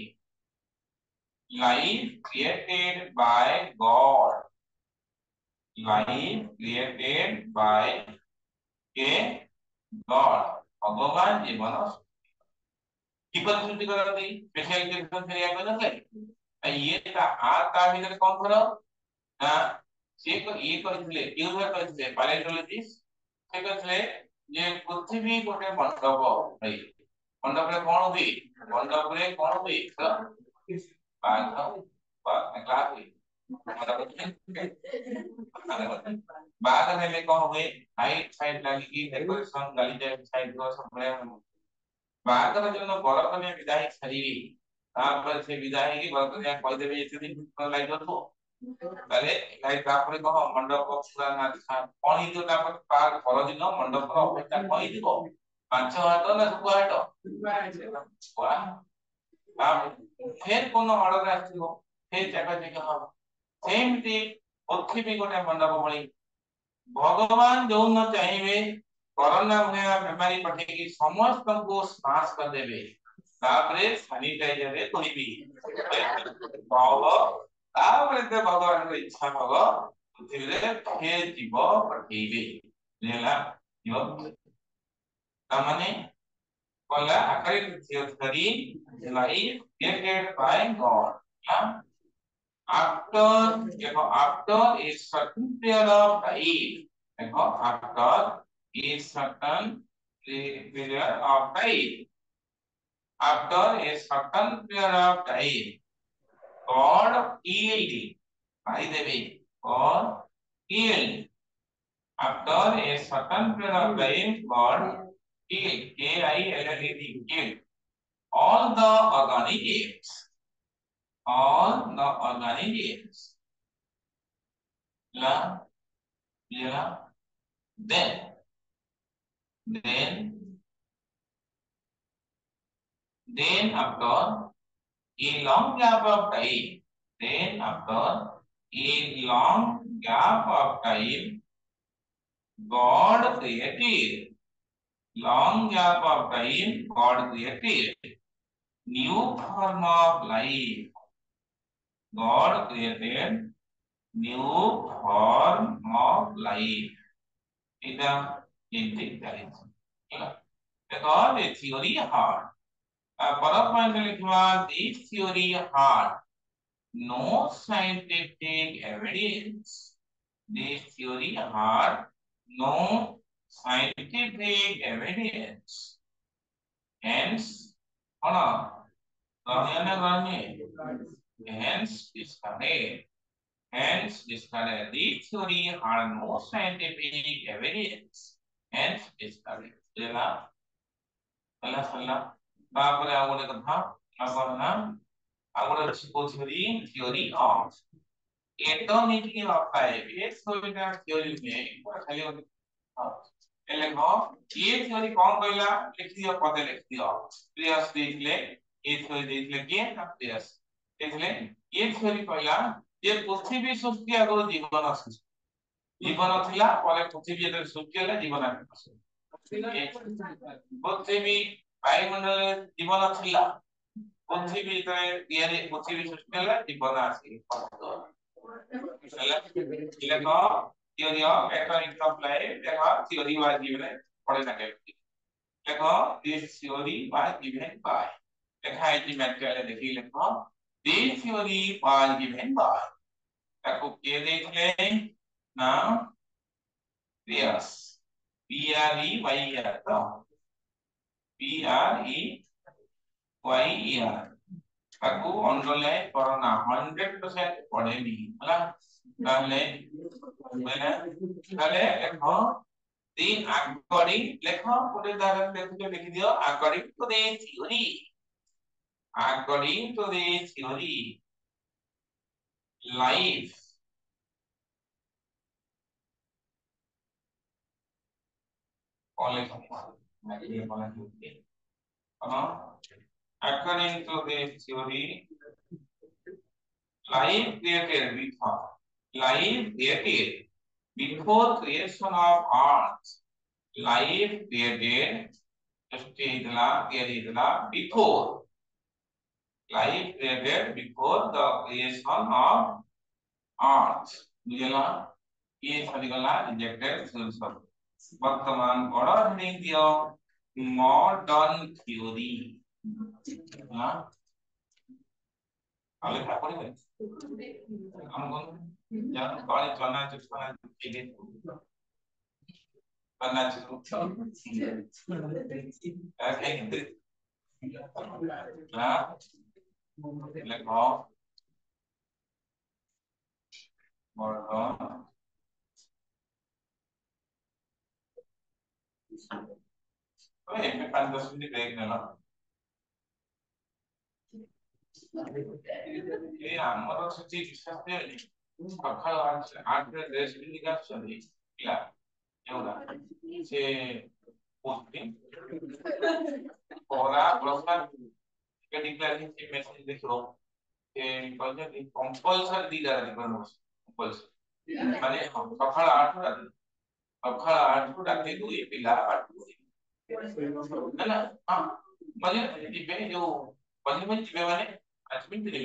life created by God life created by a God भगवान जीवन किपन सृष्टि करती स्पेशल क्वेश्चन फेरिया करते ये ता भीतर कौन करो ना से को ये कहले यूजर कहले पैलेंटोलॉजिस्ट से कहले जे पृथ्वी गोटे मंडप भाई मंडप रे कोन हुई मंडप रे कोन हुई तो बाघ बाघ क्लास हुई बाघ ने कोन हुई हाइट साइड लगी की डेकोरेशन गली साइड को सब बागर जन बरकन्या विदाई छाड़िबी तापर से विदाई की बरकन्या कहि देबे एते दिन लाइक दो ताले लाइक तापर कह मंडप पूरा ना कोन ही तो तापर पार घर दिन मंडप रो अपेक्षा कहि दिबो पांच हाट ना सुबह हाट वाह आप फिर कोनो ऑर्डर आथिबो फिर जगह जगह हम सेमती पृथ्वी गोटे मंडप भली भगवान जो न चाहिए कोरोना भया बीमारी पठेगी समस्त को स्नाश कर देबे तापरे सैनिटाइजर रे तोइबी बाबा तापरे ते भगवान को इच्छा हबो पृथ्वी रे फे जीव पठेबे लेला जीव तमने कोला आखरी theory life created by God after after a certain period of time after a certain period of time after a certain period of time God healed by the way God healed after a certain period of time God healed healed all the organic agents all the organic agents la yeah then after a long gap of time then after a long gap of time God created long gap of time God created new form of life God created new form of life ida intelligence because the theory hard first point लिखवा this theory hard no scientific evidence this theory hard no scientific evidence hence hence discarded this theory had no scientific evidence hence discarded चला पहला पहला तापर आगोटे कथा अपन ना आगोटे theory of eternity of time ये सोइना theory में खाली ए लेखो ये theory कौन कहला लिख दियो पदे लिख दियो प्रियस देखले ये theory देखले के ना प्रियस देखले ये theory कहला ये पृथ्वी सृष्टि आगो जीवन अछि जीवन थिला परे पृथ्वी जेते सृष्टि होला जीवन आछि पृथ्वी वायुमंडल जीवन थिला पृथ्वी जेते यारे पृथ्वी सृष्टि होला जीवन आछि थिला को theory of economics of life देखा theory वाली जीवन पढ़े ना के देखो this theory was given by देखा है कि मैटेरियल देखिए लिखो this theory was given by देखो ये देख ले ना yes P R E Y E R तो P R E Y E R ताकू अंडरलाइन करो ना 100% पढ़ेनी ହେଲା ତାହେଲେ ତାହେଲେ ଦେଖ तीन according लेखो पूरे दायरा देखो लिख दियो according to the theory according to the theory life according to the theory life created before creation of art life created before life created before the creation of art बुझला ये सभी गला रिजेक्टेड सब वर्तमान बड़ा नहीं दियो मॉडर्न थ्योरी हां आले का पड़ी है हम कौन या कॉलेज चलना चाहिए करना चाहिए ऐसे हां लिखो मॉडर्न ओए मैं 5-10 मिनट ब्रेक लेना ये ଆମର ସେଠି ବିଶ୍ୱାସ ସକାଳ 8ରେ ଡ୍ରେସ୍ ପିନ୍ଧିକି ଆସୁଛନ୍ତି ପିଲା ଏଗୁଡ଼ା ସେ ପୋଷ୍ଟିଂ ପରା ପ୍ରସ୍ତାବ ଟିକେ ଡିକ୍ଲାରିଂ ସେ ମେସେଜ ଦେଖିବ ସେ କହିଛନ୍ତି କମ୍ପଲସରି ଦିଟା ରାତି ପର୍ଯ୍ୟନ୍ତ କମ୍ପଲସରି ମାନେ ସକାଳ 8ରୁ ରାତି 2 ପିଲା ପାଠ ହେଲା ହଁ ମାନେ ଯିବେ ଯୋଉ ମାନେ ଯିବେ ଆଜମିନ୍ ଯିବେ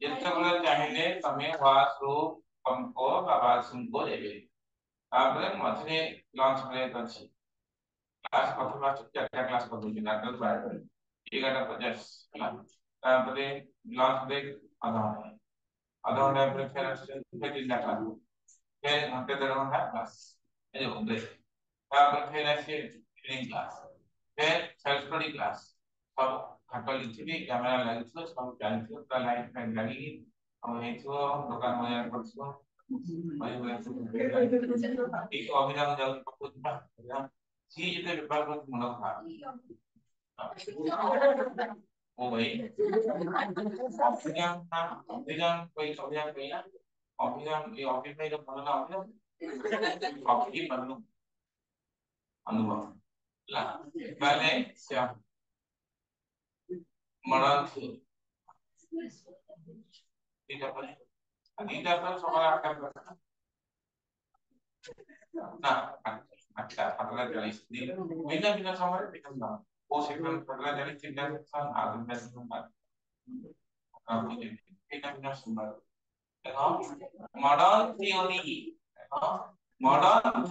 ଯେତେବେଳେ ଚାହିଁଲେ ତମେ ୱାଶରୁମ୍ ତମକୁ ବା ବାଥରୁମକୁ ଯିବେ ତାପରେ ମଝିରେ ଲଞ୍ଚ ବ୍ରେକ୍ ଅଛି क्लास प्रथम क्लास चारटा क्लास कर दूंगी नाटक बाहर 11:50 ହେଲା ତାପରେ ଲଞ୍ଚ ବ୍ରେକ୍ आधा घंटा ब्रेक फिर तीनटा क्लास फिर घंटे 1.5 घंटा क्लास ये जो ब्रेक तापर फिर ऐसे इवनिंग क्लास फिर सेल्फ स्टडी क्लास सब खाटो लिखिबी कैमरा लागिथो सब चालिथो पूरा लाइट फैन लागिकी हम हेथो दुकान बजार करछो भाई बोले एक अभिराम जाऊ पकुता सी जेते व्यापार को मन खा ओ भाई अभिराम कोई अभिराम कहिला अभिराम ये अभिराम रे मन ना अभिराम अभी बननु अनुभव ला पहले से मराठी दीटा पर समाज आकर ना अच्छा पतला चली बिना बिना समय बिना वो सेकंड पतला चली चिंता सन आदमी में सुनना बिना बिना सुनना देखो मॉडर्न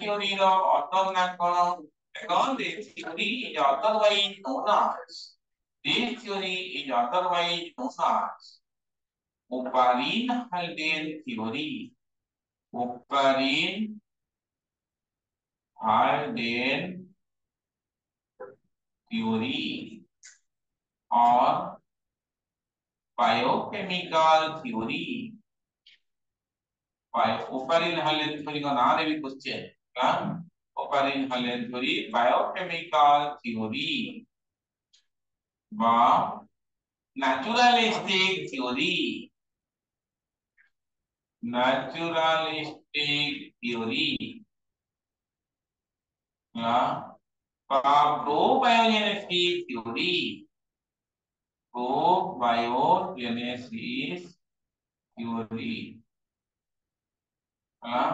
थ्योरी रो ऑटो ना कोन देखो this theory is otherwise known as Oparin Haldane theory Oparin Haldane theory और biochemical theory Oparin Haldane theory का नाम है भी क्वेश्चन क्या Oparin Haldane theory biochemical theory बा naturalistic theory या probiogenesis theory हाँ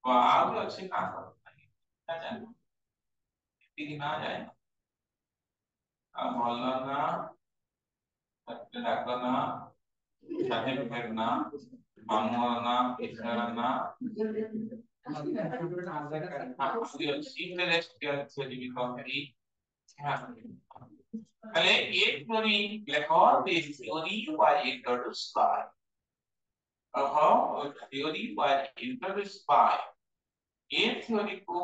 तो आप अच्छे काम करते हैं ना जाए अब बोलना ना डाकना सर्टिफिकेट ना ammonia ethanol তাহলে এই থিওরি লেখো this theory was introduced by theory was introduced by a theory को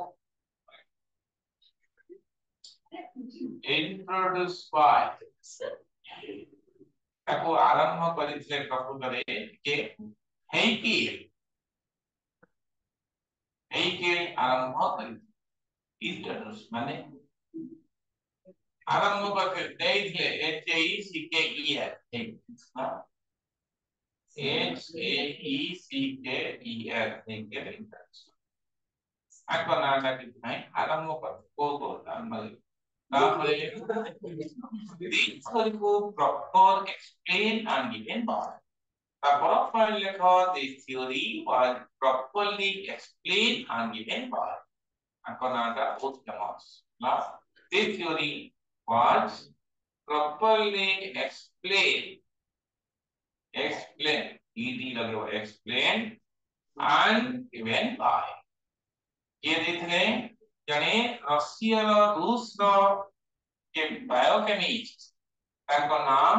introduced by ତାକୁ ଆରମ୍ଭ କରିଥିଲେ ପ୍ରକୃତରେ ଯେ ହେଇକି ଆରମ୍ଭ କରିଥିଲେ introduce ମାନେ आरंभ करते ଦେଇଥିଲେ H A E C K E R H A E C K E R ଆଙ୍କ ନାଁଟା କିଛି ନାହିଁ ଆରମ୍ଭ କରते କୋ ତାପରେ ଦିଥରକୁ proper explain and given by ତାପରେ ଫାଇଲ ଲେଖ this theory was properly explained and given by ଆଙ୍କ ନାଁଟା ବହୁତ ଫେମସ ନା this theory was properly explained ed लगे हुआ explain and given by ये देखने जने रशियन रूस रो के बायोकेमिस्ट ताको नाम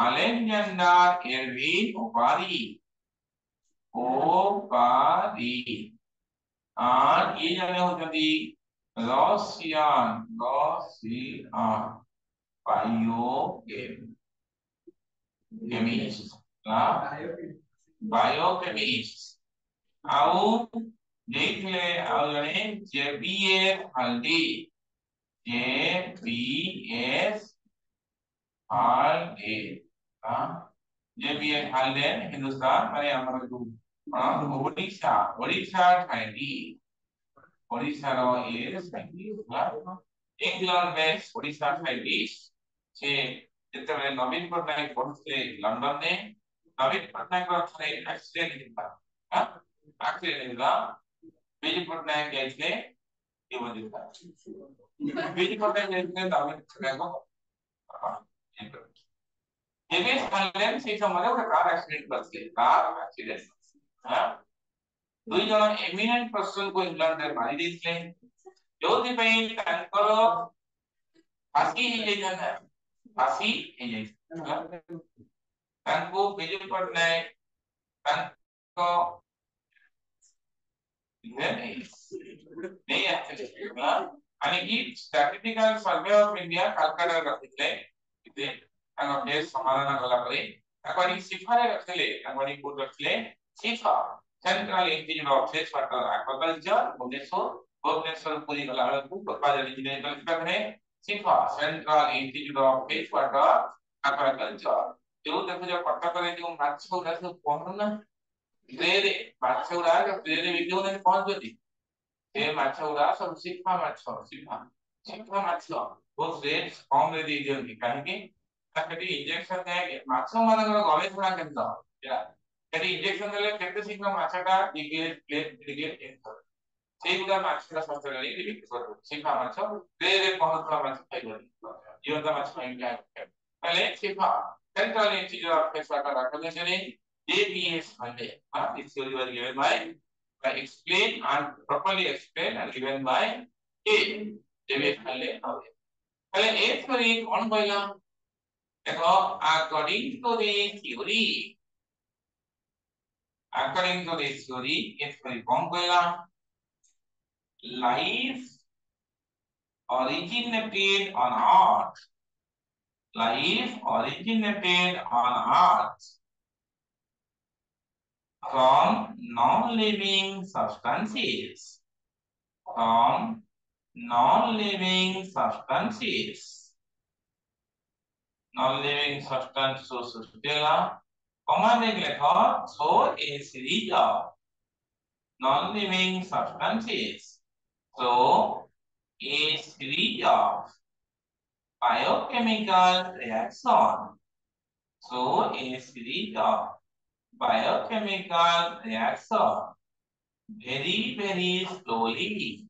अलेक्जेंडर एर्विन ओपारी और ये जने होती रशियन बायोकेमिस्ट बायोकेमिस्ट आउ देखले आउ जने जेबीएस हल्दी जेबीएस हल्दी जेबीएस हल्दी हिंदुस्तान माने हमर जो ओडिशा खाइदी ओडिशा रो ये इंग्लैंड बेस ओडिशा खाइदिस से जेतेबेले नवीन पटनायक पहुंचले लंदन ने नवीन पटनायक रो थरे एक्सीडेंट हिता एक्सीडेंट हिता बीजी पटनायक जाइछले ये बदिता बीजी पटनायक जाइछले नवीन पटनायक जेबे सालेन से समय रे कार एक्सीडेंट करते कार एक्सीडेंट हां दुई जन एमिनेंट पर्सन को इंग्लैंड रे मारी देथिले जोथि पई तांकर फांसी हे जाय फांसी हे जाय तांको बीजे पटनायक तांको नहीं एक्चुअली आणि की statistical survey of India Calcutta रखितले इथे तांको केस समाधान कला परे ताकवानी सिफारे रखले ताकवानी कोड रखले CIFA central institute of fish water aquaculture Bhubaneswar पूरी गला को उत्पादन इंजीनियरिंग कॉलेज में CIFA central institute of fish water aquaculture जो देखो जो कटक रे जो माछ उड़ा सब पहन ना रे माछ उड़ा जो रे वीडियो ने पहुंच जदी ए माछ उड़ा सब सिफा माछ सिफा माछ बहुत रेट कम रे दी दियंती काहे कि ताकि इंजेक्शन दे माछ मानकर गले छुड़ा केंतो यदि इंजेक्शन देले केते शीघ्र माछटा डिग्रेड प्लेट डिग्रेड एंटर सेगुडा माछटा सस्टेनली लिमिट करू सिफा माछ रे पहुंचवा माछ खाइबो जीवंत माछ खाइबो पहले CIFA central institute of fish water aquaculture JBS Monday this theory was given by explained and properly explained and given by JBS Monday पहले ए theory कौन कहला देखो according to this theory ये theory कौन कहला life originated on earth from non-living substances non-living substance so sustela command lekho so a series of non-living substances so a series of biochemical reaction very slowly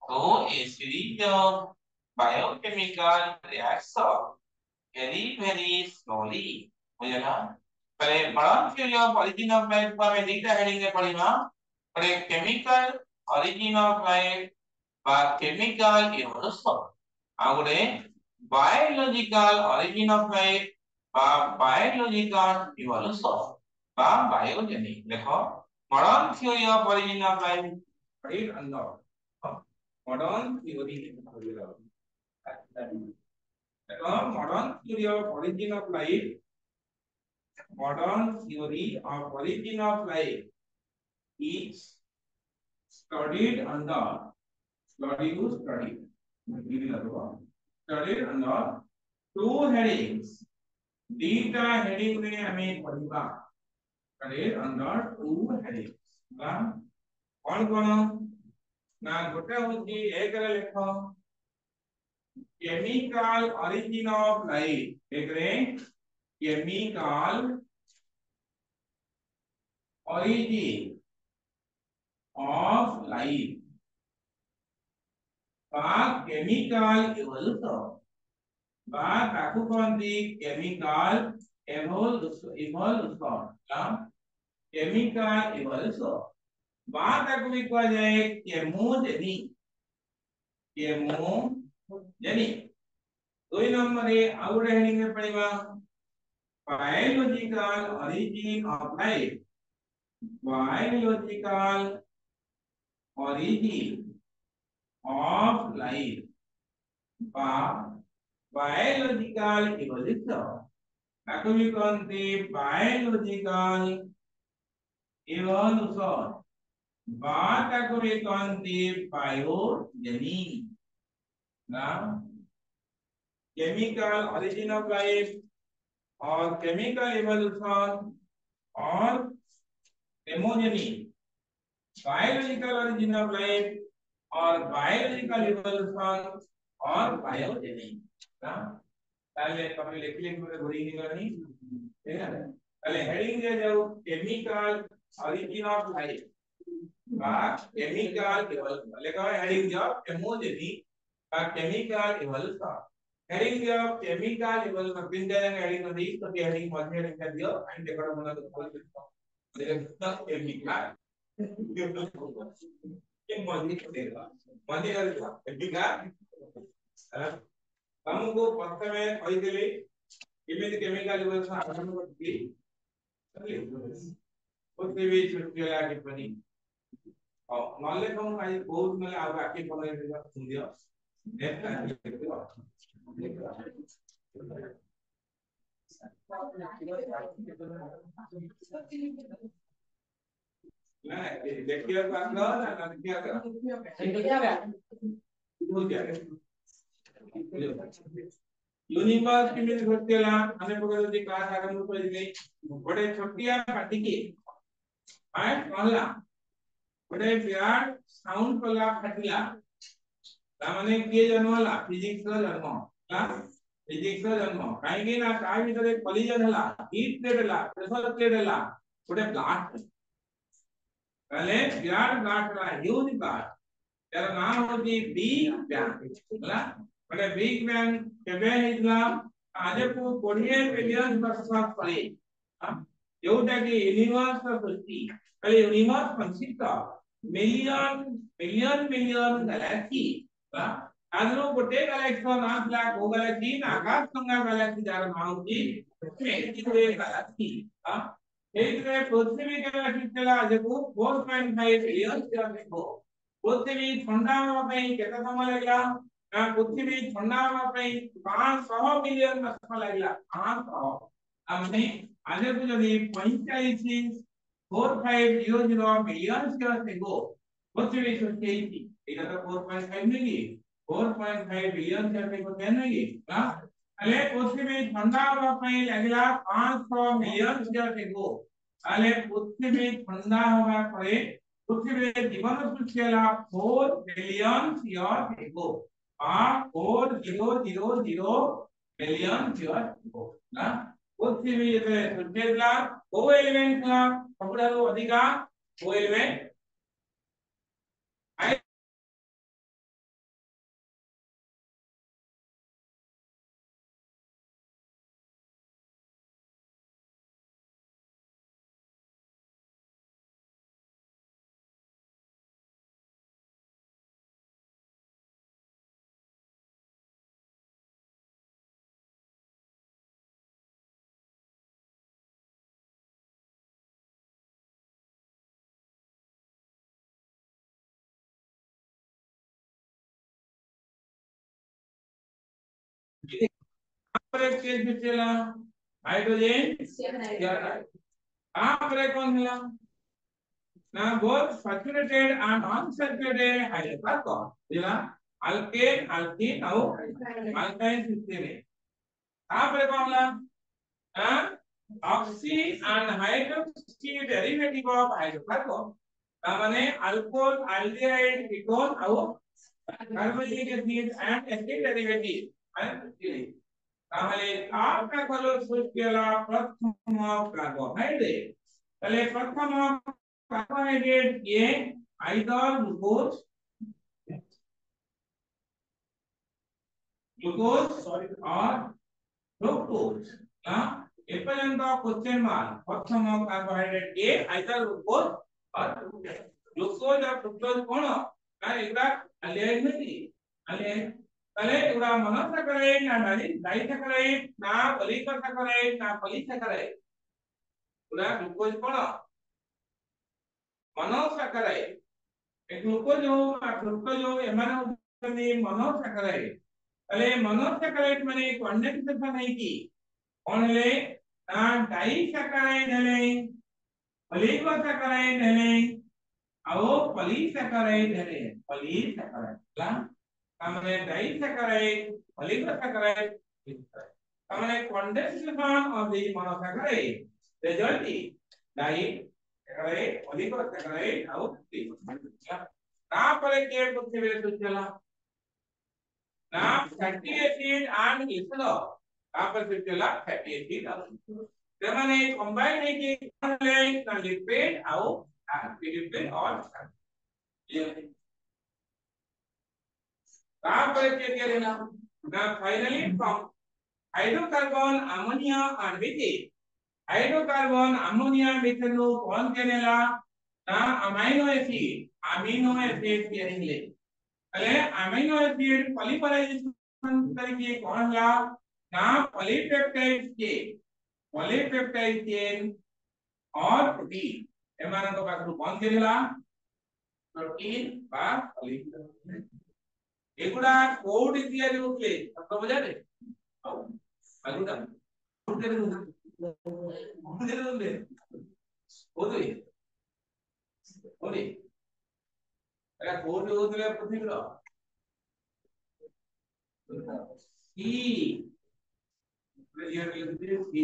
so a series of biochemical reaction very slowly बुझला परे modern theory of origin of life को हमें दीटा heading रे पढिबा परे chemical origin of life बा chemical evolution आ गोटे biological origin of life बा biological evolution बा बायोजेनिक देखो modern theory of origin of life पढ़ी अंदर मॉडर्न थ्योरी देखो modern theory of origin of life modern theory of origin of life is studied under studied under two headings. Data heading में हमें पढ़िबा studied under two headings. कौन कौन ना गोटे होची एक रे लेखो केमिकल ओरिजिन ऑफ लाइफ एक रे केमिकल origin of life बा chemical evolution बा ताकू कहंती chemical evolution chemical evolution बा ताकू भी कहा जाए केमोजेनी दो नंबर है आउट हेडिंग में पढ़िबा biological origin of life biological origin of life बा biological evolution ताको भी कहते biological evolution बा ताको भी कहते biogeny ना chemical origin of life और chemical evolution और हेमोजेनी बायोलॉजिकल ओरिजिन ऑफ लाइफ और बायोलॉजिकल इवोल्यूशन और बायोजेनी ना ताले તમે લખી મને ભૂલી નહીં કરવાની ठीक है ताले हेडिंग दे जाओ केमिकल ओरिजिन ऑफ लाइफ बा केमिकल इवोल्यूशन लेखा हेडिंग जाओ हेमोजेनी बा केमिकल इवोल्यूशन हेडिंग जाओ केमिकल इवोल्यूशन बिन देंगे हेडिंग दी तो हेडिंग मध्य हेडिंग कर दियो एंड देखो मन को बोल देता केमिकल ये मध्य देगा मध्य करेगा केमिकल हमको प्रथमे କହିଥିଲେ କେମିତି କେମିକାଲ ବ୍ୟବସ୍ଥା ଆରମ୍ଭ କରିଥିଲି ପୃଥିବୀ ସୃଷ୍ଟି ହେଲା କିପରି ନହେଲେ କଣ ଭାଇ ବହୁତ ନହେଲେ ଆଉ ବାକି ପଡେ ଦିଅ ना देखिए बात ना ना देखिए यूनिवर्स की में घटकेला हमें पकड़ दी क्लास आरंभ कर दी बड़े छोटिया फाटिकी आय कहला बड़े विराट साउंड कला फाटिला तामाने के जन्म होला फिजिक्स रो जन्म ना फिजिक्स रो जन्म काहे कि ना काय भीतर कोलिजन होला हीट प्लेट होला प्रेशर प्लेट होला बड़े ब्लास्ट पहले विराट ब्लास्ट होला ह्यूज ब्लास्ट यार नाम होती बिग बैंग होला बड़े बिग बैंग केबे हिजला आज को 20 बिलियन वर्ष परे जोटा कि यूनिवर्स रो सृष्टि पहले universe consist million million million galaxy आदरो गोटे गैलेक्सी नाम ला को गैलेक्सी आकाश गंगा गैलेक्सी जार नाम होती मेल्की गैलेक्सी एइरे पृथ्वी गैलेक्सी चला जेको 4.5 बिलियन किलोमीटर पृथ्वी ठंडा होबा पई केते समय लागला ना पृथ्वी ठंडा होबा पई 500 मिलियन वर्ष लागला 500 हमने आगे को जदी 45 4500 मिलियन years ago पृथ्वी सृष्टि थी एटा तो 4.5 नहीं 4.5 बिलियन years ago क्या नहीं ना अले पृथ्वी ठंडा होबा पई लागला 500 मिलियन years ago अले पृथ्वी ठंडा होबा परे पृथ्वी जीवन सृष्टि होला 4 billion years ago 4000 billion years ago ना पृथ्वी जे सृष्टि होला ओ एलिमेंट था सबुठाରୁ ଅଧିକା ओ एलिमेंट एक केस बिचेला हाइड्रोजन cyanide आपरे कौन है ना both saturated and unsaturated hydrocarbon दिला alkane alkene और alkyne system है आपरे कौन ला हाँ oxy and hydroxy derivative of hydrocarbon माने अल्कोहल aldehyde ketone और carbonic acid and acid derivative তাহলে आपका হলো সুস্কেলা প্রথম কার্বোহাইড্রেট তাহলে প্রথম কার্বোহাইড্রেট কে আইদার ग्लूकोज और फ्रुक्टोज ना ए पर्यंत क्वेश्चन मार्क प्रथम कार्बोहाइड्रेट के आइदर ग्लूकोज और ग्लूकोज और फ्रुक्टोज कोण ना एकदा अल्डिहाइड नहीं अल्डिहाइड তাহলে এগুলা মনোস্যাকারাইড না ডাইস্যাকারাইড না পলিস্যাকারাইড না পলিস্যাকারাইড এগুলা গ্লুকোজ কোন মনোস্যাকারাইড এই গ্লুকোজ আর ফ্রুক্টোজ এମାନେ হচ্ছে মনোস্যাকারাইড তাহলে মনোস্যাকারাইড মানে কনডেনসেশন है কি কোন হলে না ডাইস্যাকারাইড হলে পলিস্যাকারাইড হলে ଆଉ पॉलीसैकेराइड है पॉलीसैकेराइड ला हमने डाइसैकेराइड पॉलीसैकेराइड हमने condensation of the monosaccharide result is disaccharide polysaccharide और ना पर के कुछ वे चला ना फैटी एसिड एंड इथेनॉल ना पर चला फैटी एसिड जमाने कंबाइन है कि ना लिपिड और लिपिड और क्या लेना ना finally from hydrocarbon ammonia and methane hydrocarbon ammonia methane नो कौन केनेला ना अमीनो एसिड के निकले अरे अमीनो एसिड पॉलीमराइजेशन तरीके कौन ला ना पॉलीपेप्टाइड चेन और प्रोटीन एमान को पाखरु कौन केनेला प्रोटीन बा पॉलीपेप्टाइड एगुडा कोड तयारी होतले तो बजारे अगुडा कोड तयारी होतले ओदे ओदे अरे कोड होतले पृथ्वीला ई यार लिखते ई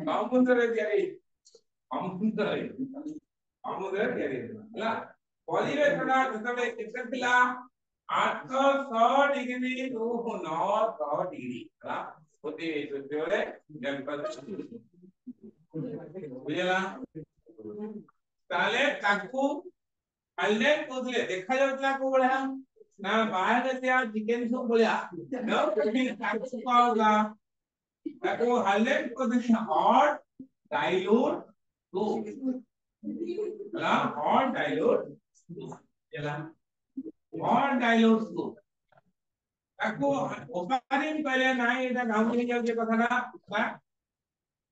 काउंटर तयारी अमुदर क्या परिवेशना जतबे केतला 800 डिग्री टू 900 डिग्री हला होते होते बुझला ताले ताकू अल्डेन कोदले देखा जाउतला को बळा ना बाहेर त्या चिकन सूप बोल्या न ताकू पावगा ताकू अल्डेन कोदले हॉट डाइल्यूट तो ला हॉट डाइल्यूट चला हॉट डाइल्यूट तो ताको ओपारिन पहले नाही एटा गाव के जाऊ जे कथा ना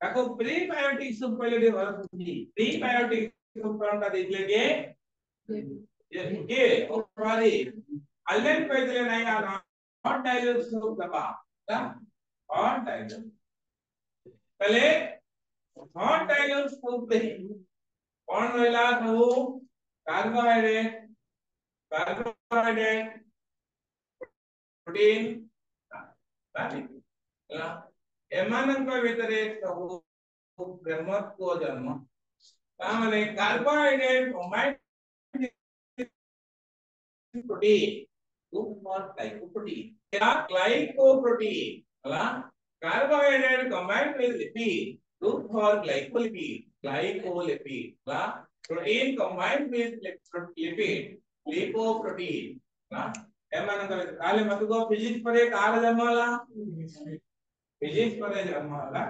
ताको प्रीबायोटिक सूप पहले दे भरत थी प्रीबायोटिक सूप करंटा देखले के ओपारिन अल्लेन पहले नाही आ हॉट डाइल्यूट सूप दबा हॉट डाइल्यूट पहले हॉट डाइल्यूट सूप दे कौन रहला तो कार्बोहाइड्रेट प्रोटीन एमानन को भीतर सब ब्रह्मत को जन्म तामने carbohydrate combined protein to for glycoprotein या ग्लाइकोप्रोटीन हला carbohydrate combined with lipid to for glycolipid hla protein combined with lipid lipoprotein hla एमानन काले मतगो फिजिक्स पर एक आर जमाला फिजिक्स पर जमाला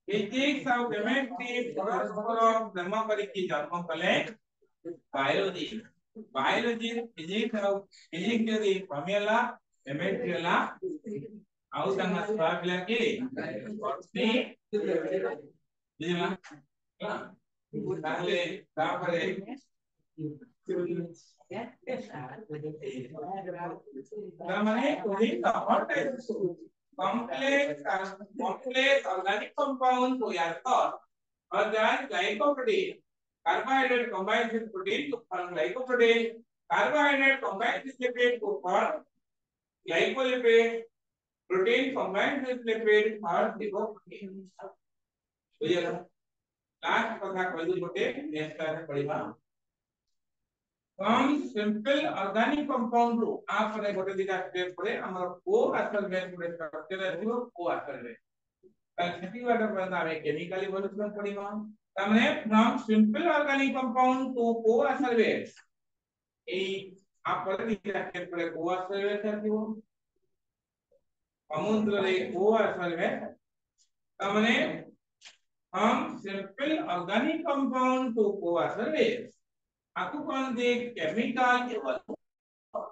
फिजिक्स ऑफ केमिस्ट्री परस्पर जमा करी जन्म कले बायोलॉजी फिजिक्स ऑफ फिजिक्स जदी कमियला केमिस्ट्री ला आउ संग स्वागला के बुझला তাহলে তারপরে মানে within the all types complex organic compound we are thought or that glycoprotein carbohydrate combines with protein to form glycoprotein carbohydrate combines with lipid to form glycolipid protein combines with lipid for lipoprotein बुझिएगा last କଥା କହିଲି ଗୋଟେ next class ପଢିବା हम simple organic compound रो आ पर गोटे दिटा स्टेप परे हमर को आसलमेंट गुटे स्ट्रक्चर आथिबो को आसलमेंट सेठी वाटर पर आमे केमिकल इवोल्यूशन पढिबा तमने from simple organic compound to को आसलमेंट ए आ पर दिटा स्टेप परे को आसलमेंट आथिबो समुद्र रे को आसलमेंट तमने हम सिंपल ऑर्गेनिक कंपाउंड टू को आसलमेंट aku कौन दे chemical evolution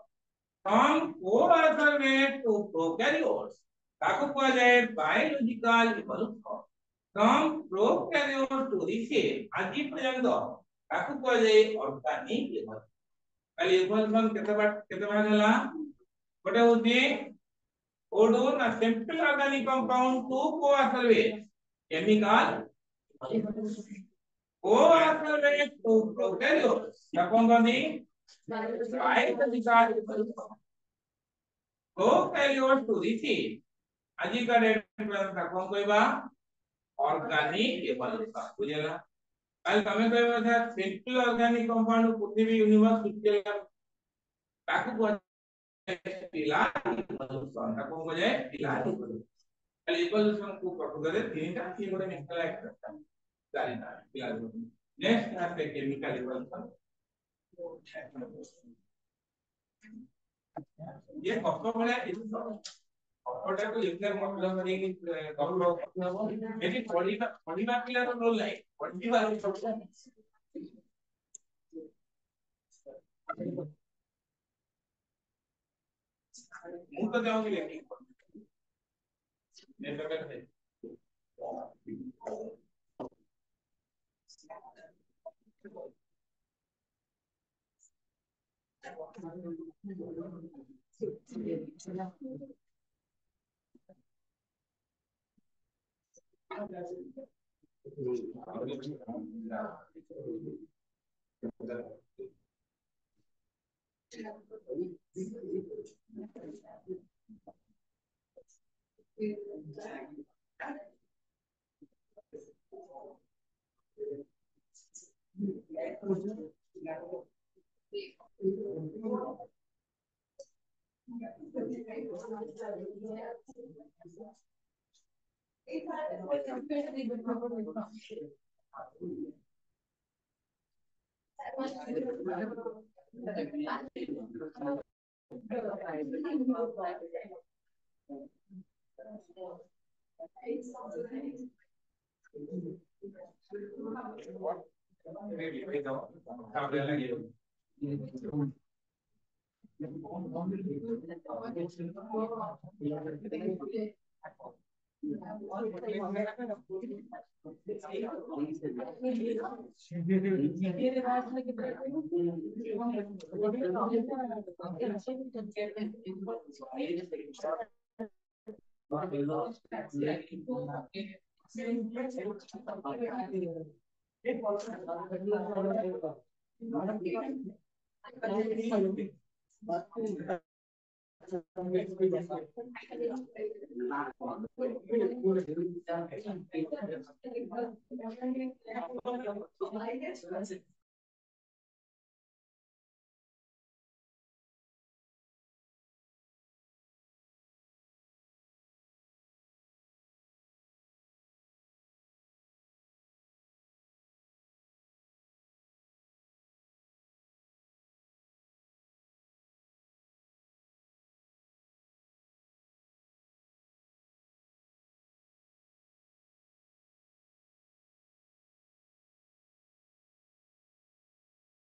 from coacervate to prokaryotes ताको कहा जाए biological evolution from prokaryote to the cell आदि पर्यंत ताको कहा जाए ऑर्गेनिक इवोल्यूशन खाली इवोल्यूशन केते भाग हला गोटे होती ओडोन आ simple organic compound to coacervate chemical coacervate to prokaryotes कौन दी biological evolution prokaryote to the cell आजि का डेट में कौन कहबा ऑर्गेनिक इवोल्यूशन बुझेला काल तमे कहबा था सिंपल ऑर्गेनिक कंपाउंड पृथ्वी यूनिवर्स सृष्टि ताकू को पिला इवोल्यूशन ताकू को जाय पिला इवोल्यूशन काल इवोल्यूशन को प्रकृति रे तीनटा की गोटे मिसला एक करता चारिटा पिला इवोल्यूशन नेक्स्ट आते केमिकल इवोल्यूशन ये कॉपर वाला कॉपर को लिखने मतलब है कि कॉपर यदि पढ़िबा पिला रो रोल नाही पढ़िबा मु तो जाऊंगी लेकिन ये लगा है